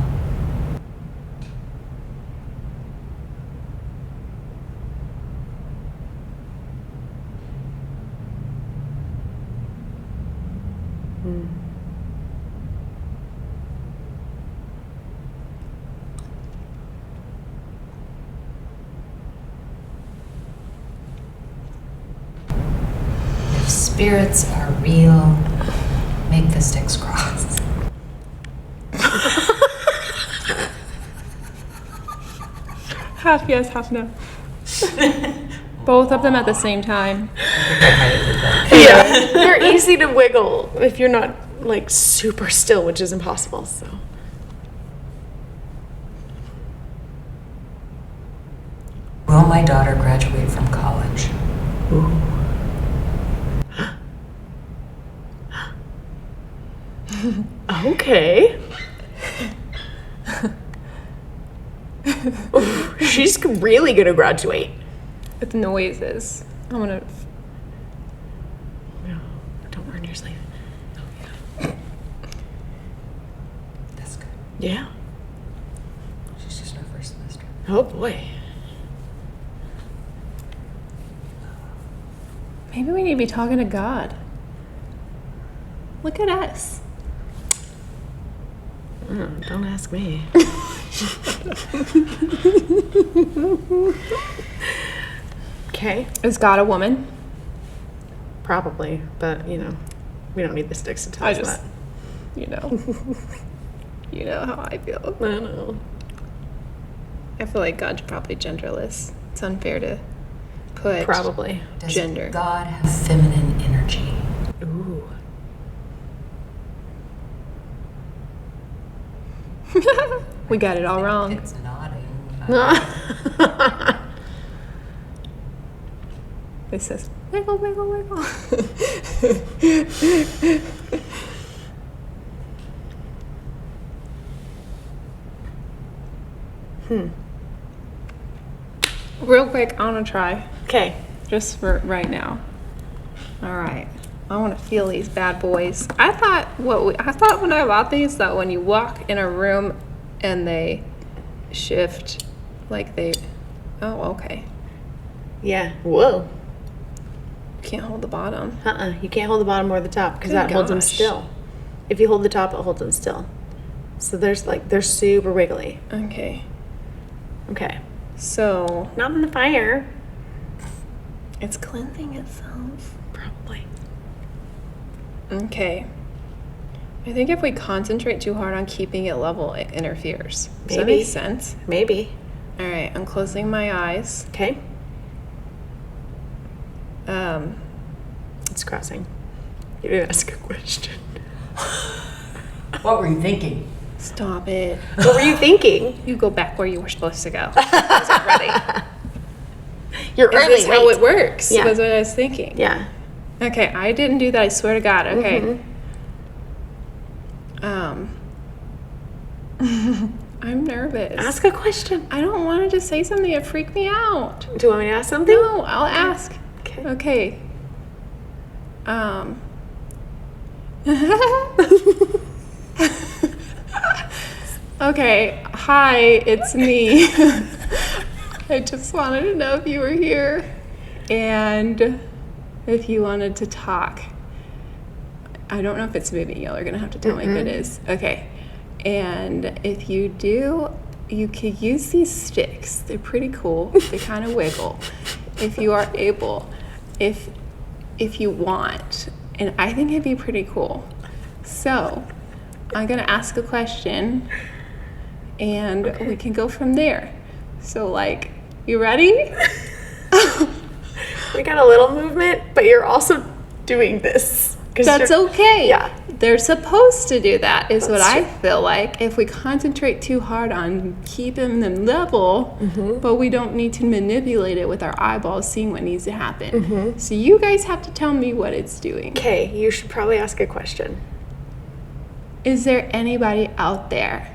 If spirits are real, make the sticks cross. Half yes, half no. Both of them at the same time. Yeah, they're easy to wiggle if you're not like super still, which is impossible. So, Will my daughter graduate from college? okay. She's really gonna graduate. With noises. I'm gonna. No, don't burn your sleeve. That's good. Yeah. She's just in her first semester. Oh boy. Maybe we need to be talking to God. Look at us. Oh, don't ask me. Okay. Is God a woman? Probably, but you know, we don't need the sticks to tell I us just, that. you know. You know how I feel. I don't know. I feel like God's probably genderless. It's unfair to put Probably. Does gender. God have feminine energy? Ooh. We got it all wrong. It's nodding. It says wiggle, wiggle, wiggle. Real quick, I want to try. Okay. Just for right now. All right. I want to feel these bad boys. I thought when I bought these that when you walk in a room and they shift, like they. Oh, okay. Yeah. Whoa. Can't hold the bottom. You can't hold the bottom or the top because Good that holds them gosh. still. If you hold the top, it holds them still. So they're super wiggly. Okay. Okay. So Not in the fire. it's cleansing itself. Probably. Okay. I think if we concentrate too hard on keeping it level, it interferes. Does that Maybe. make sense? Maybe. All right. I'm closing my eyes. Okay. It's crossing. You didn't ask a question. What were you thinking? Stop it. What were you thinking? You go back where you were supposed to go. I wasn't ready. You're Is early. this how it works? Yeah. Was what I was thinking. Yeah. Okay, I didn't do that. I swear to God. Okay. I'm nervous. Ask a question. I don't want to just say something that freak me out. Do you want me to ask something? No, I'll ask. Okay. Okay. Okay. Hi, it's me. I just wanted to know if you were here and if you wanted to talk. I don't know if it's moving. Y'all are gonna have to tell me if it is. Okay. And if you do, you could use these sticks. They're pretty cool. They kind of wiggle. If you are able, if you want, and I think it'd be pretty cool. So, I'm gonna ask a question, and we can go from there. So, like, you ready? We got a little movement, but you're also doing this. That's okay. Yeah. They're supposed to do that, is what That's I true. feel like. If we concentrate too hard on keeping them level, but we don't need to manipulate it with our eyeballs, seeing what needs to happen. So you guys have to tell me what it's doing. Okay, you should probably ask a question. Is there anybody out there?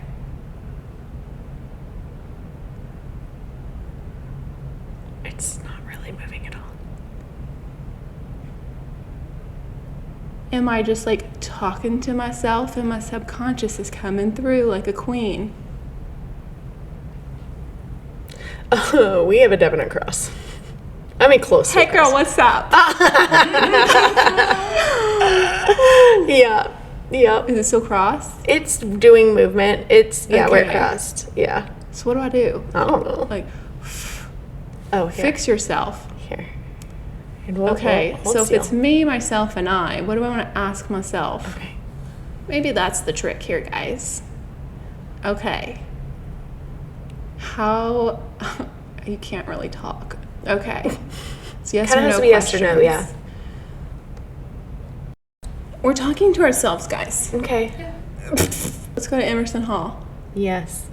It's not really moving at all. Am I just like talking to myself and my subconscious is coming through like a queen? Oh, we have a definite cross. I mean, close. Hey girl, what's up? Yeah. Yeah. Is it still crossed? It's doing movement. It's, yeah, we're Okay. crossed. Yeah. So what do I do? I don't know. Like, Oh, here. fix yourself. Here. And we'll, Okay, we'll so if seal. it's me, myself, and I, what do I want to ask myself? Okay. Maybe that's the trick here, guys. Okay. How... you can't really talk. Okay. It's yes or Kind of no has to be yes or no, questions. yeah. We're talking to ourselves, guys. Okay. Let's go to Emerson Hall. Yes.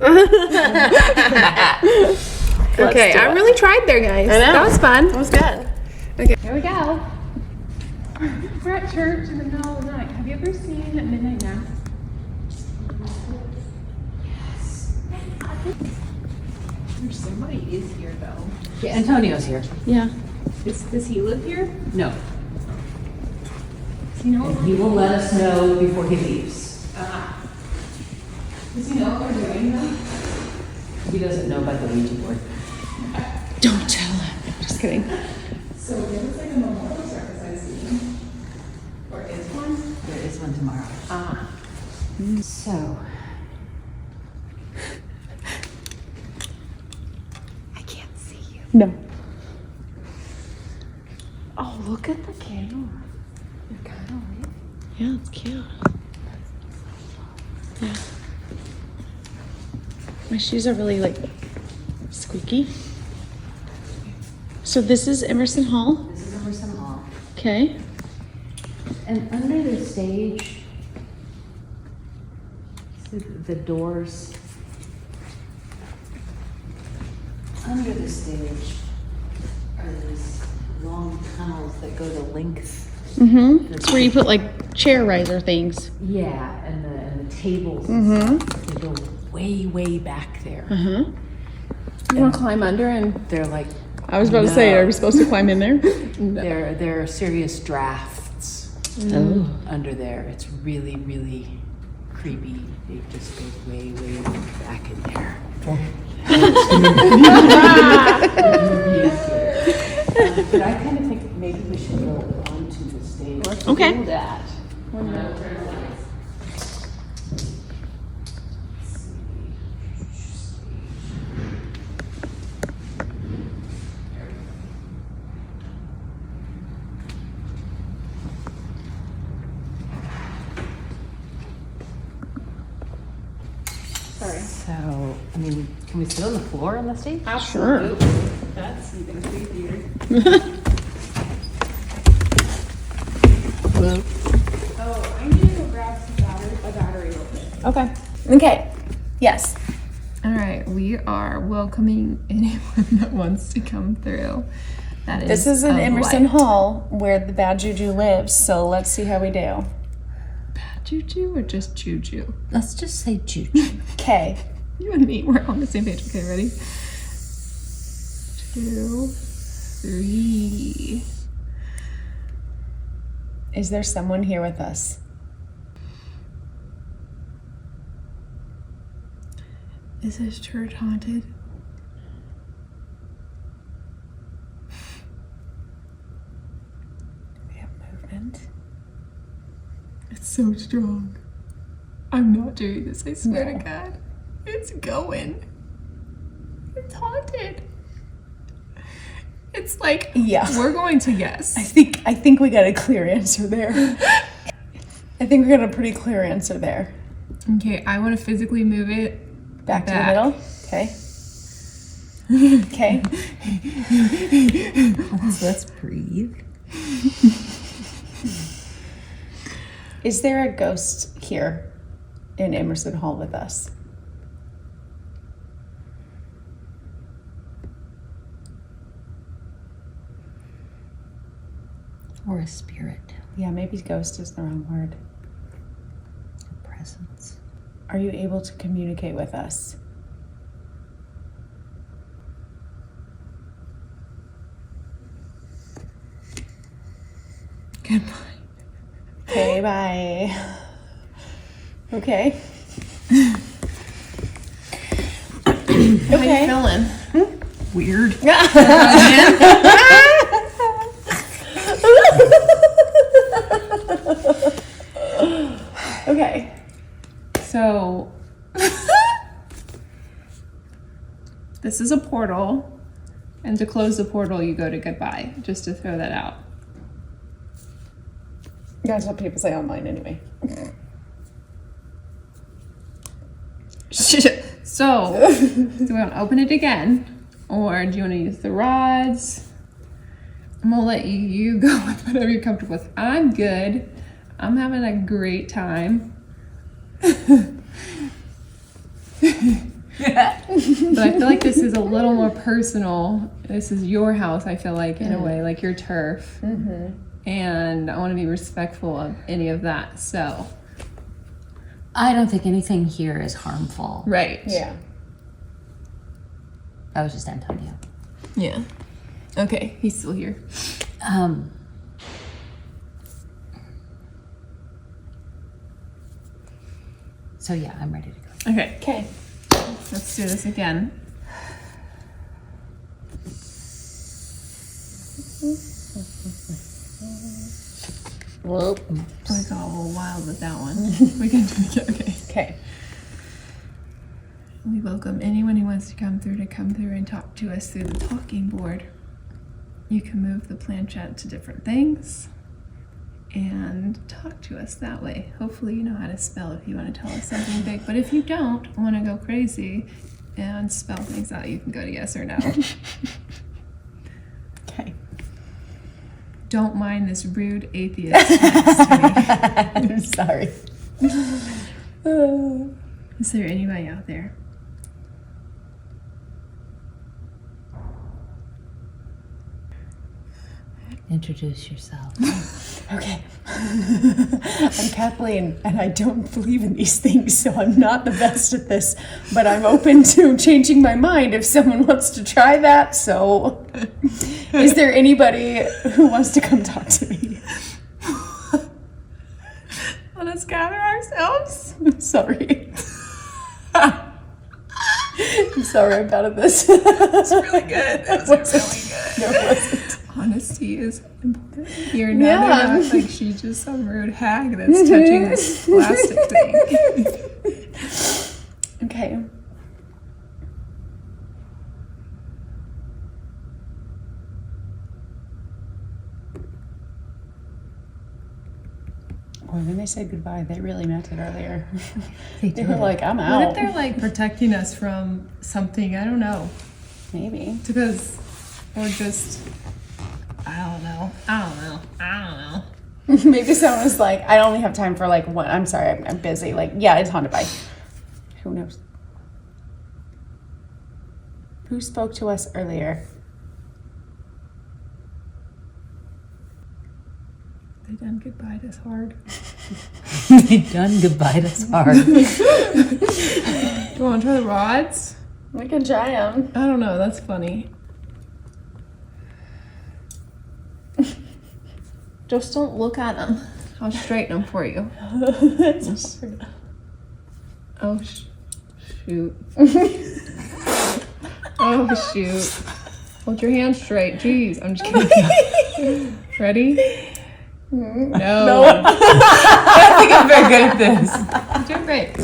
Okay, do I it. really tried there, guys. I know. That was fun. That was good. Okay, here we go. We're at church in the middle of the night. Have you ever seen Midnight Mass? Yes. There's somebody is here though. Yeah, Antonio's here. Yeah. Does he live here? No. Does he know what He will let us know before he leaves. Does he know what we're doing though? He doesn't know about the Ouija board. Don't tell him. Just kidding. So there was like a memorial service I've seen. Or is one? There is one tomorrow. So, I can't see you. No. Oh, look at the camera. You're kind of weird. Yeah, it's cute. Yeah. My shoes are really like squeaky. So this is Emerson Hall. this is Emerson Hall. Okay. And under the stage, see the doors. Under the stage are these long tunnels that go the length. Mm-hmm. It's where you put like chair riser things. Yeah, and the tables and stuff. They go way, way back there. Uh-huh. You want to climb under and They're like I was about to say, are we supposed to climb in there? There are serious drafts under there. It's really, really creepy. It just goes way, way back in there. But I kind of think maybe we should go onto the stage. Let's Okay. do that. So, I mean, can we sit on the floor on the stage? Sure. That's even creepier. Oh, I need to go grab a battery real quick. Okay. Okay. Yes. All right, we are welcoming anyone that wants to come through. That is This is in of Emerson light. Hall where the bad juju lives, so let's see how we do. Bad juju or just juju? Let's just say juju. Okay. You and me, we're on the same page. Okay, ready? 2, 3. Is there someone here with us? Is this church haunted? We have movement. It's so strong. I'm not doing this, I swear to God. It's going. It's haunted. It's like, Yeah. we're going to guess. I think we got a clear answer there. I think we got a pretty clear answer there. Okay, I want to physically move it Back to the Back. middle. Okay. Okay. Let's breathe. Is there a ghost here in Emerson Hall with us? Or a spirit. Yeah, maybe ghost is the wrong word. A presence. Are you able to communicate with us? Goodbye. Okay, bye. Okay. How you Okay. feeling? Weird. Okay. So, this is a portal, and to close the portal, you go to goodbye, just to throw that out. That's what people say online anyway. So, do we want to open it again, or do you want to use the rods? I'm gonna let you go with whatever you're comfortable with. I'm good. I'm having a great time. But I feel like this is a little more personal. This is your house, I feel like, in a way, like your turf. And I want to be respectful of any of that, so. I don't think anything here is harmful. Right. Yeah. That was just Antonio. Yeah. Okay, he's still here. So yeah, I'm ready to go. Okay, Okay. let's do this again. Well, I got a little wild with that one. We can do it again. Okay. Okay. We welcome anyone who wants to come through and talk to us through the talking board. You can move the planchette to different things and talk to us that way. Hopefully you know how to spell if you want to tell us something big. But if you don't want to go crazy and spell things out, you can go to yes or no. Okay. Don't mind this rude atheist next to me. I'm sorry. Is there anybody out there? introduce yourself. Okay. I'm Kathleen, and I don't believe in these things, so I'm not the best at this, but I'm open to changing my mind if someone wants to try that, so is there anybody who wants to come talk to me? Let us gather ourselves. Sorry. I'm sorry I'm bad at this. That's really good. That was really good. No, it wasn't. Honesty is important here. Now they're not like she's just some rude hag that's touching this plastic thing. Okay. Boy, when they said goodbye, they really meant it earlier. They were like, I'm out. What if they're like protecting us from something? I don't know. Maybe. Because, or just, I don't know. Maybe someone was like, I only have time for like one. I'm sorry, I'm busy. Like, yeah, it's haunted by. Who knows? Who spoke to us earlier? They done goodbye this hard. They done goodbye us hard. Do you want to try the rods? We can try them. I don't know. That's funny. Just don't look at them. I'll straighten them for you. It's hard. Oh, shoot. Oh, shoot. Hold your hand straight. Jeez, I'm just kidding. Ready? No. I think I'm very good at this. You're doing great.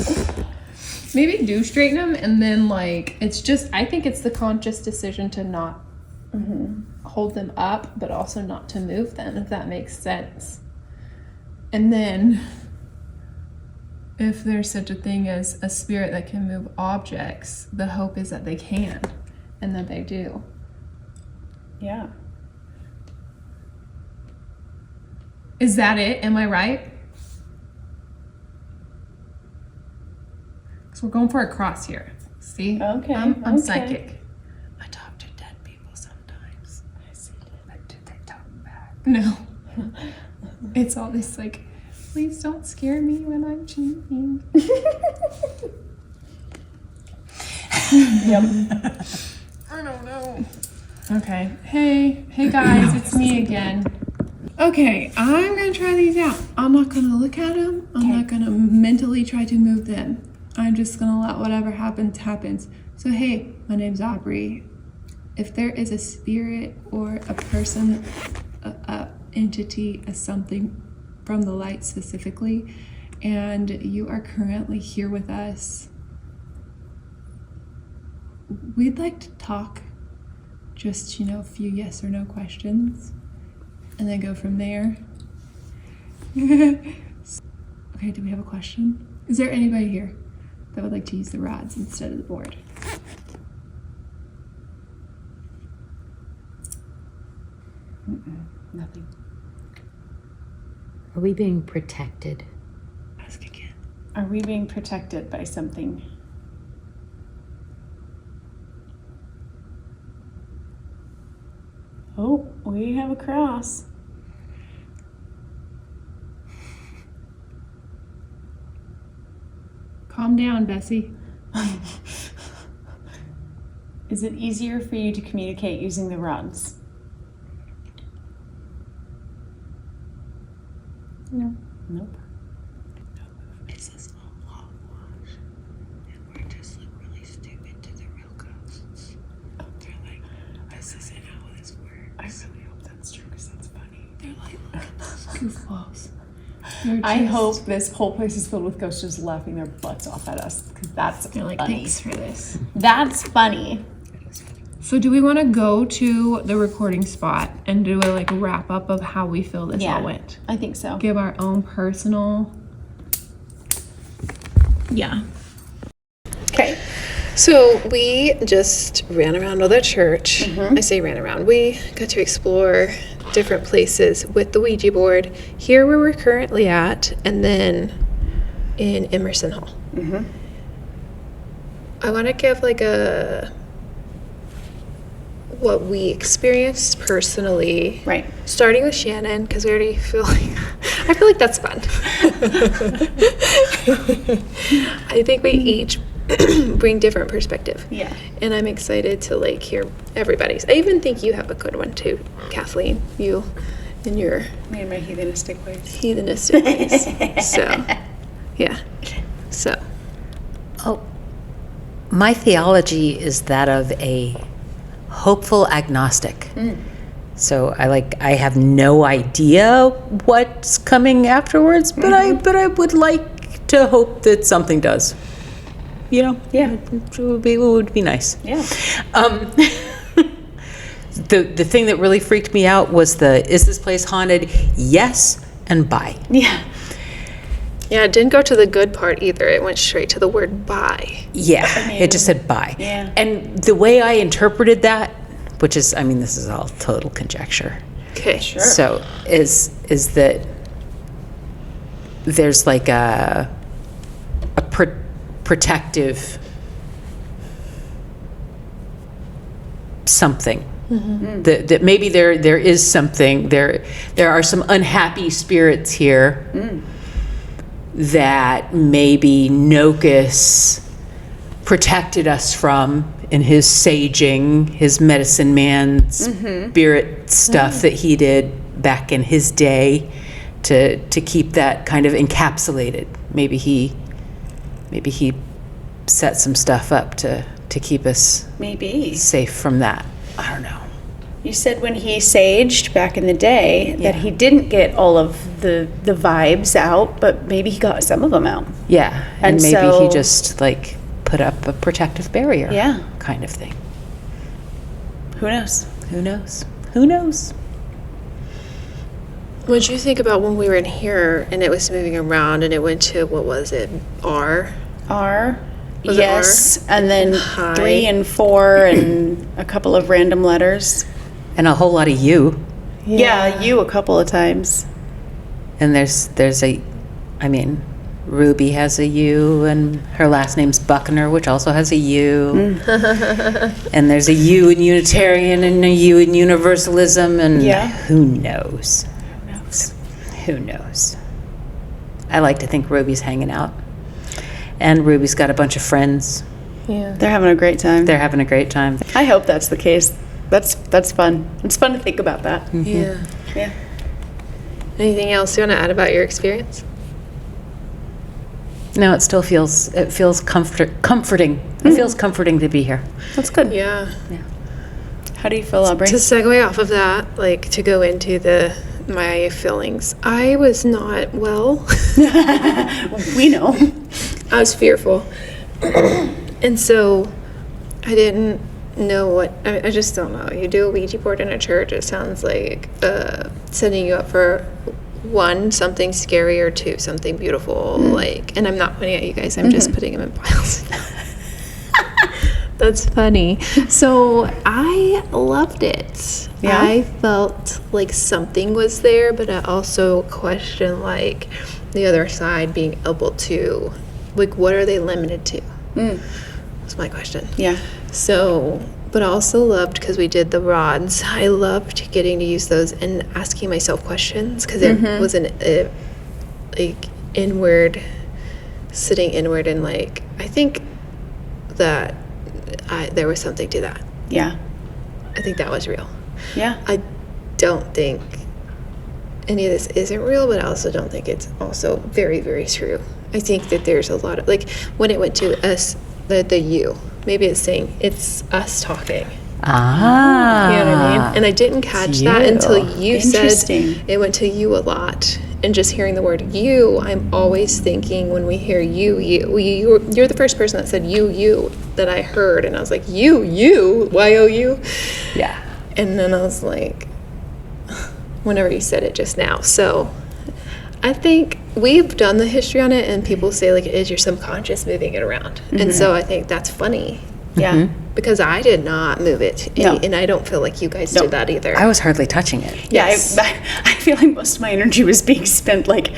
Maybe do straighten them, and then, like, it's just, I think it's the conscious decision to not hold them up, but also not to move them, if that makes sense. And then, if there's such a thing as a spirit that can move objects, the hope is that they can, and that they do. Yeah. Is that it? Am I right? Because we're going for a cross here. See? Okay, I'm okay. psychic. I talk to dead people sometimes. I see them, but do they talk back? No. It's all this like, please don't scare me when I'm cheating. Yep. I don't know. Okay. Hey guys, it's me again. Okay, I'm gonna try these out. I'm not gonna look at them. I'm not gonna mentally try to move them. I'm just gonna let whatever happens, happens. So hey, my name's Aubrey. If there is a spirit or a person, a entity, a something from the light specifically, and you are currently here with us, we'd like to talk. Just, a few yes or no questions, and then go from there. Okay, do we have a question? Is there anybody here that would like to use the rods instead of the board? Nothing. Are we being protected? Ask again. Are we being protected by something? Oh, we have a cross. Calm down, Bessie. Is it easier for you to communicate using the rods? No. Nope. It's a small hogwash, and we're just like really stupid to the real ghosts. They're like, this isn't how this works. I really hope that's true because that's funny. They're like, look at this. Goofballs. I hope this whole place is filled with ghosts just laughing their butts off at us because that's They're like, funny. thanks for this. That's funny. So do we want to go to the recording spot and do a wrap up of how we feel this all went? I think so. Give our own personal. Yeah. Okay. So we just ran around all the church. I say ran around. We got to explore different places with the Ouija board. Here where we're currently at, and then in Emerson Hall. I want to give what we experienced personally. Right. Starting with Shannon, because we already feel like, I feel like that's fun. I think we each bring different perspective. Yeah. And I'm excited to like hear everybody's. I even think you have a good one too, Kathleen. You and your Me and my heathenistic ways. heathenistic ways. So, yeah. So, Oh, my theology is that of a hopeful agnostic. So I have no idea what's coming afterwards, but I would like to hope that something does. You know? Yeah. It would be nice. Yeah. The thing that really freaked me out was is this place haunted? Yes and bye. Yeah. yeah, it didn't go to the good part either. It went straight to the word bye. Yeah, it just said bye. Yeah. And the way I interpreted that, which is, this is all total conjecture. Okay. Sure. So is that there's like a protective something. That maybe there is something, there are some unhappy spirits here that maybe Nokus protected us from in his saging, his medicine man spirit stuff that he did back in his day to keep that kind of encapsulated. Maybe he set some stuff up to keep us Maybe. safe from that. I don't know. You said when he saged back in the day that he didn't get all of the vibes out, but maybe he got some of them out. Yeah, and And maybe he so- just like put up a protective barrier. Yeah. Kind of thing. Who knows? Who knows? Who knows? What did you think about when we were in here and it was moving around and it went to, what was it, R? R. Was it Yes. And then Hi. 3 and 4 and a couple of random letters. And a whole lot of you. Yeah, you a couple of times. And there's Ruby has a U, and her last name's Buckner, which also has a U. And there's a U in Unitarian and a U in Universalism, and Yeah. who knows? Who knows? I like to think Ruby's hanging out. And Ruby's got a bunch of friends. Yeah. They're having a great time. They're having a great time. I hope that's the case. That's fun. It's fun to think about that. Yeah. Yeah. Anything else you want to add about your experience? No, it feels comforting. It feels comforting to be here. That's good. Yeah. How do you feel, Aubrey? To segue off of that, like to go into my feelings, I was not well. We know. I was fearful. And so I didn't know what, I just don't know. You do a Ouija board in a church, it sounds like setting you up for one, something scary, or two, something beautiful. Like, and I'm not pointing at you guys, I'm just putting them in piles. That's funny. So I loved it. Yeah? I felt like something was there, but I also questioned like the other side being able to, like, what are they limited to? That's my question. Yeah. So, but I also loved, because we did the rods, I loved getting to use those and asking myself questions, because it was like inward, sitting inward, and like, I think that there was something to that. Yeah. I think that was real. Yeah. I don't think any of this isn't real, but I also don't think it's also very, very true. I think that there's a lot of, like, when it went to us, the you, maybe it's saying it's us talking. Ah. You know what I mean? And I didn't catch that until you said Interesting. it went to you a lot. And just hearing the word you, I'm always thinking when we hear you're the first person that said you that I heard. And I was like, you, Y-O-U? Yeah. And then I was like, whenever you said it just now. So I think we've done the history on it, and people say, like, is your subconscious moving it around? And so I think that's funny. Yeah. Because I did not move it, No. and I don't feel like you guys did that either. I was hardly touching it. Yeah, Yes. I feel like most of my energy was being spent like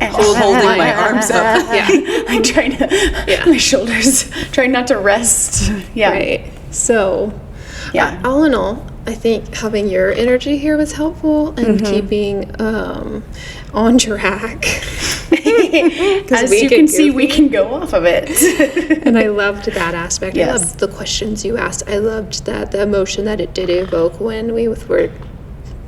Holding my arms up. Yeah. like trying to Yeah. my shoulders trying not to rest. Yeah. Right. So Yeah. All in all, I think having your energy here was helpful and keeping on track. As you can see, we can go off of it. And I loved that aspect. Yes. I loved the questions you asked. I loved that the emotion that it did evoke when we were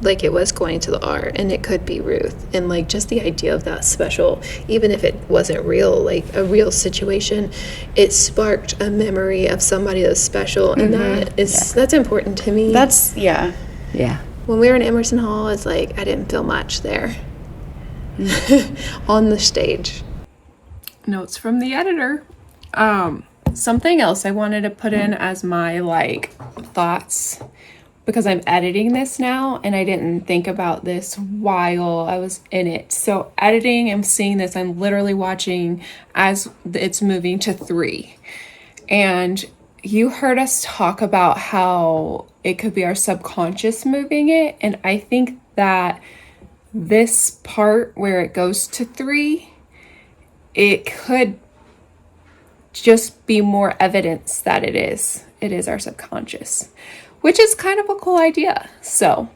like it was going to the art and it could be Ruth, and like just the idea of that special, even if it wasn't real, like a real situation, it sparked a memory of somebody that's special, and that's important to me. That's, yeah. Yeah. When we were in Emerson Hall, it's like I didn't feel much there on the stage. Notes from the editor. Something else I wanted to put in as my like thoughts, because I'm editing this now and I didn't think about this while I was in it. So editing and seeing this, I'm literally watching as it's moving to 3. And you heard us talk about how it could be our subconscious moving it. And I think that this part where it goes to 3, it could just be more evidence that it is our subconscious, which is kind of a cool idea. So,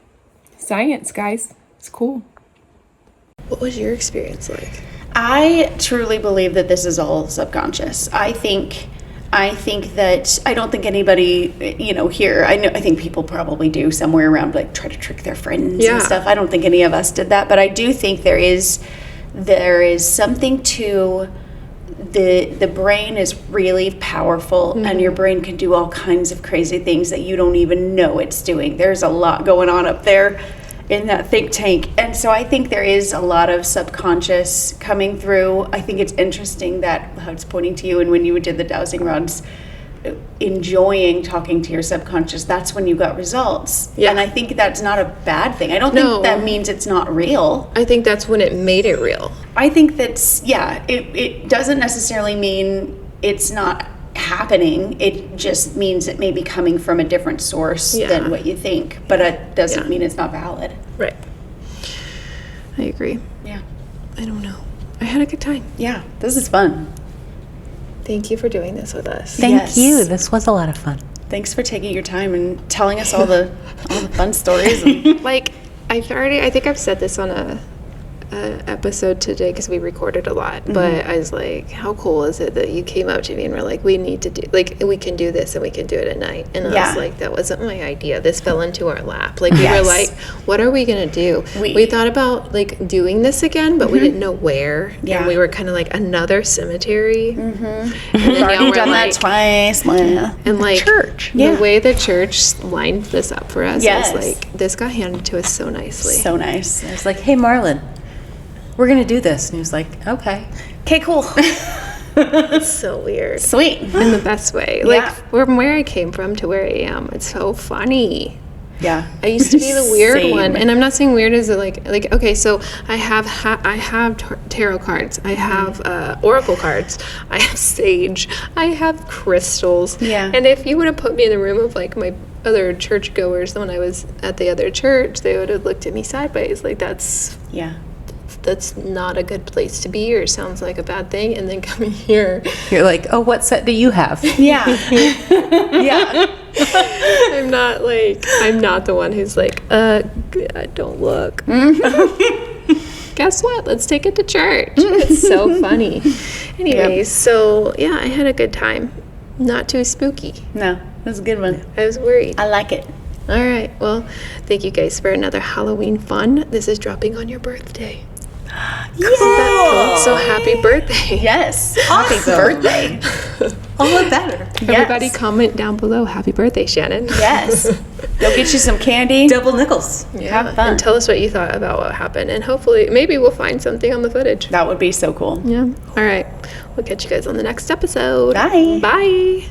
science, guys, it's cool. What was your experience like? I truly believe that this is all subconscious. I think that I don't think anybody, here, I think people probably do somewhere around, like, try to trick their friends and stuff. I don't think any of us did that, but I do think there is something to the brain is really powerful, and your brain can do all kinds of crazy things that you don't even know it's doing. There's a lot going on up there in that think tank. And so I think there is a lot of subconscious coming through. I think it's interesting that how it's pointing to you, and when you did the dowsing rods, enjoying talking to your subconscious, that's when you got results. Yeah. And I think that's not a bad thing. I don't think that means it's not real. I think that's when it made it real. I think that's, it doesn't necessarily mean it's not happening. It just means it may be coming from a different source than what you think, but it doesn't mean it's not valid. Right. I agree. Yeah. I don't know. I had a good time. Yeah, this is fun. Thank you for doing this with us. Thank you. This was a lot of fun. Thanks for taking your time and telling us all the fun stories. And Like, I think I've said this on a episode today because we recorded a lot, but I was like, how cool is it that you came up to me and were like, we need to do, like, we can do this and we can do it at night. And I was like, that wasn't my idea. This fell into our lap. Like, we were like, what are we going to do? We thought about, like, doing this again, but we didn't know where. Yeah. And we were kind of like, another cemetery. And then We've y'all already were done like, that twice. Yeah. and like, Church. the way the church lined this up for us Yes. was like, this got handed to us so nicely. So nice. I was like, hey, Marlon, we're going to do this. And he was like, okay. Okay, cool. It's so weird. Sweet. In the best way. Like, from where I came from to where I am, it's so funny. Yeah. I used to be the weird Same. one, and I'm not saying weird as like okay, so I have tarot cards, I have oracle cards, I have sage, I have crystals. Yeah. And if you would have put me in the room of like my other churchgoers when I was at the other church, they would have looked at me sideways like that's not a good place to be, or sounds like a bad thing. And then coming here, You're like, oh, what set do you have? Yeah. Yeah. I'm not the one who's like, don't look. Guess what? Let's take it to church. It's so funny. Anyways, so yeah, I had a good time. Not too spooky. No, that's a good one. I was worried. I like it. All right. Well, thank you guys for another Halloween fun. This is dropping on your birthday. Isn't that cool? So happy birthday. Yes. Happy birthday. All the better. Everybody comment down below. Happy birthday, Shannon. Yes. Go get you some candy. Double nickels. Yeah. Have fun. And tell us what you thought about what happened. And hopefully, maybe we'll find something on the footage. That would be so cool. Yeah. All right. We'll catch you guys on the next episode. Bye. Bye.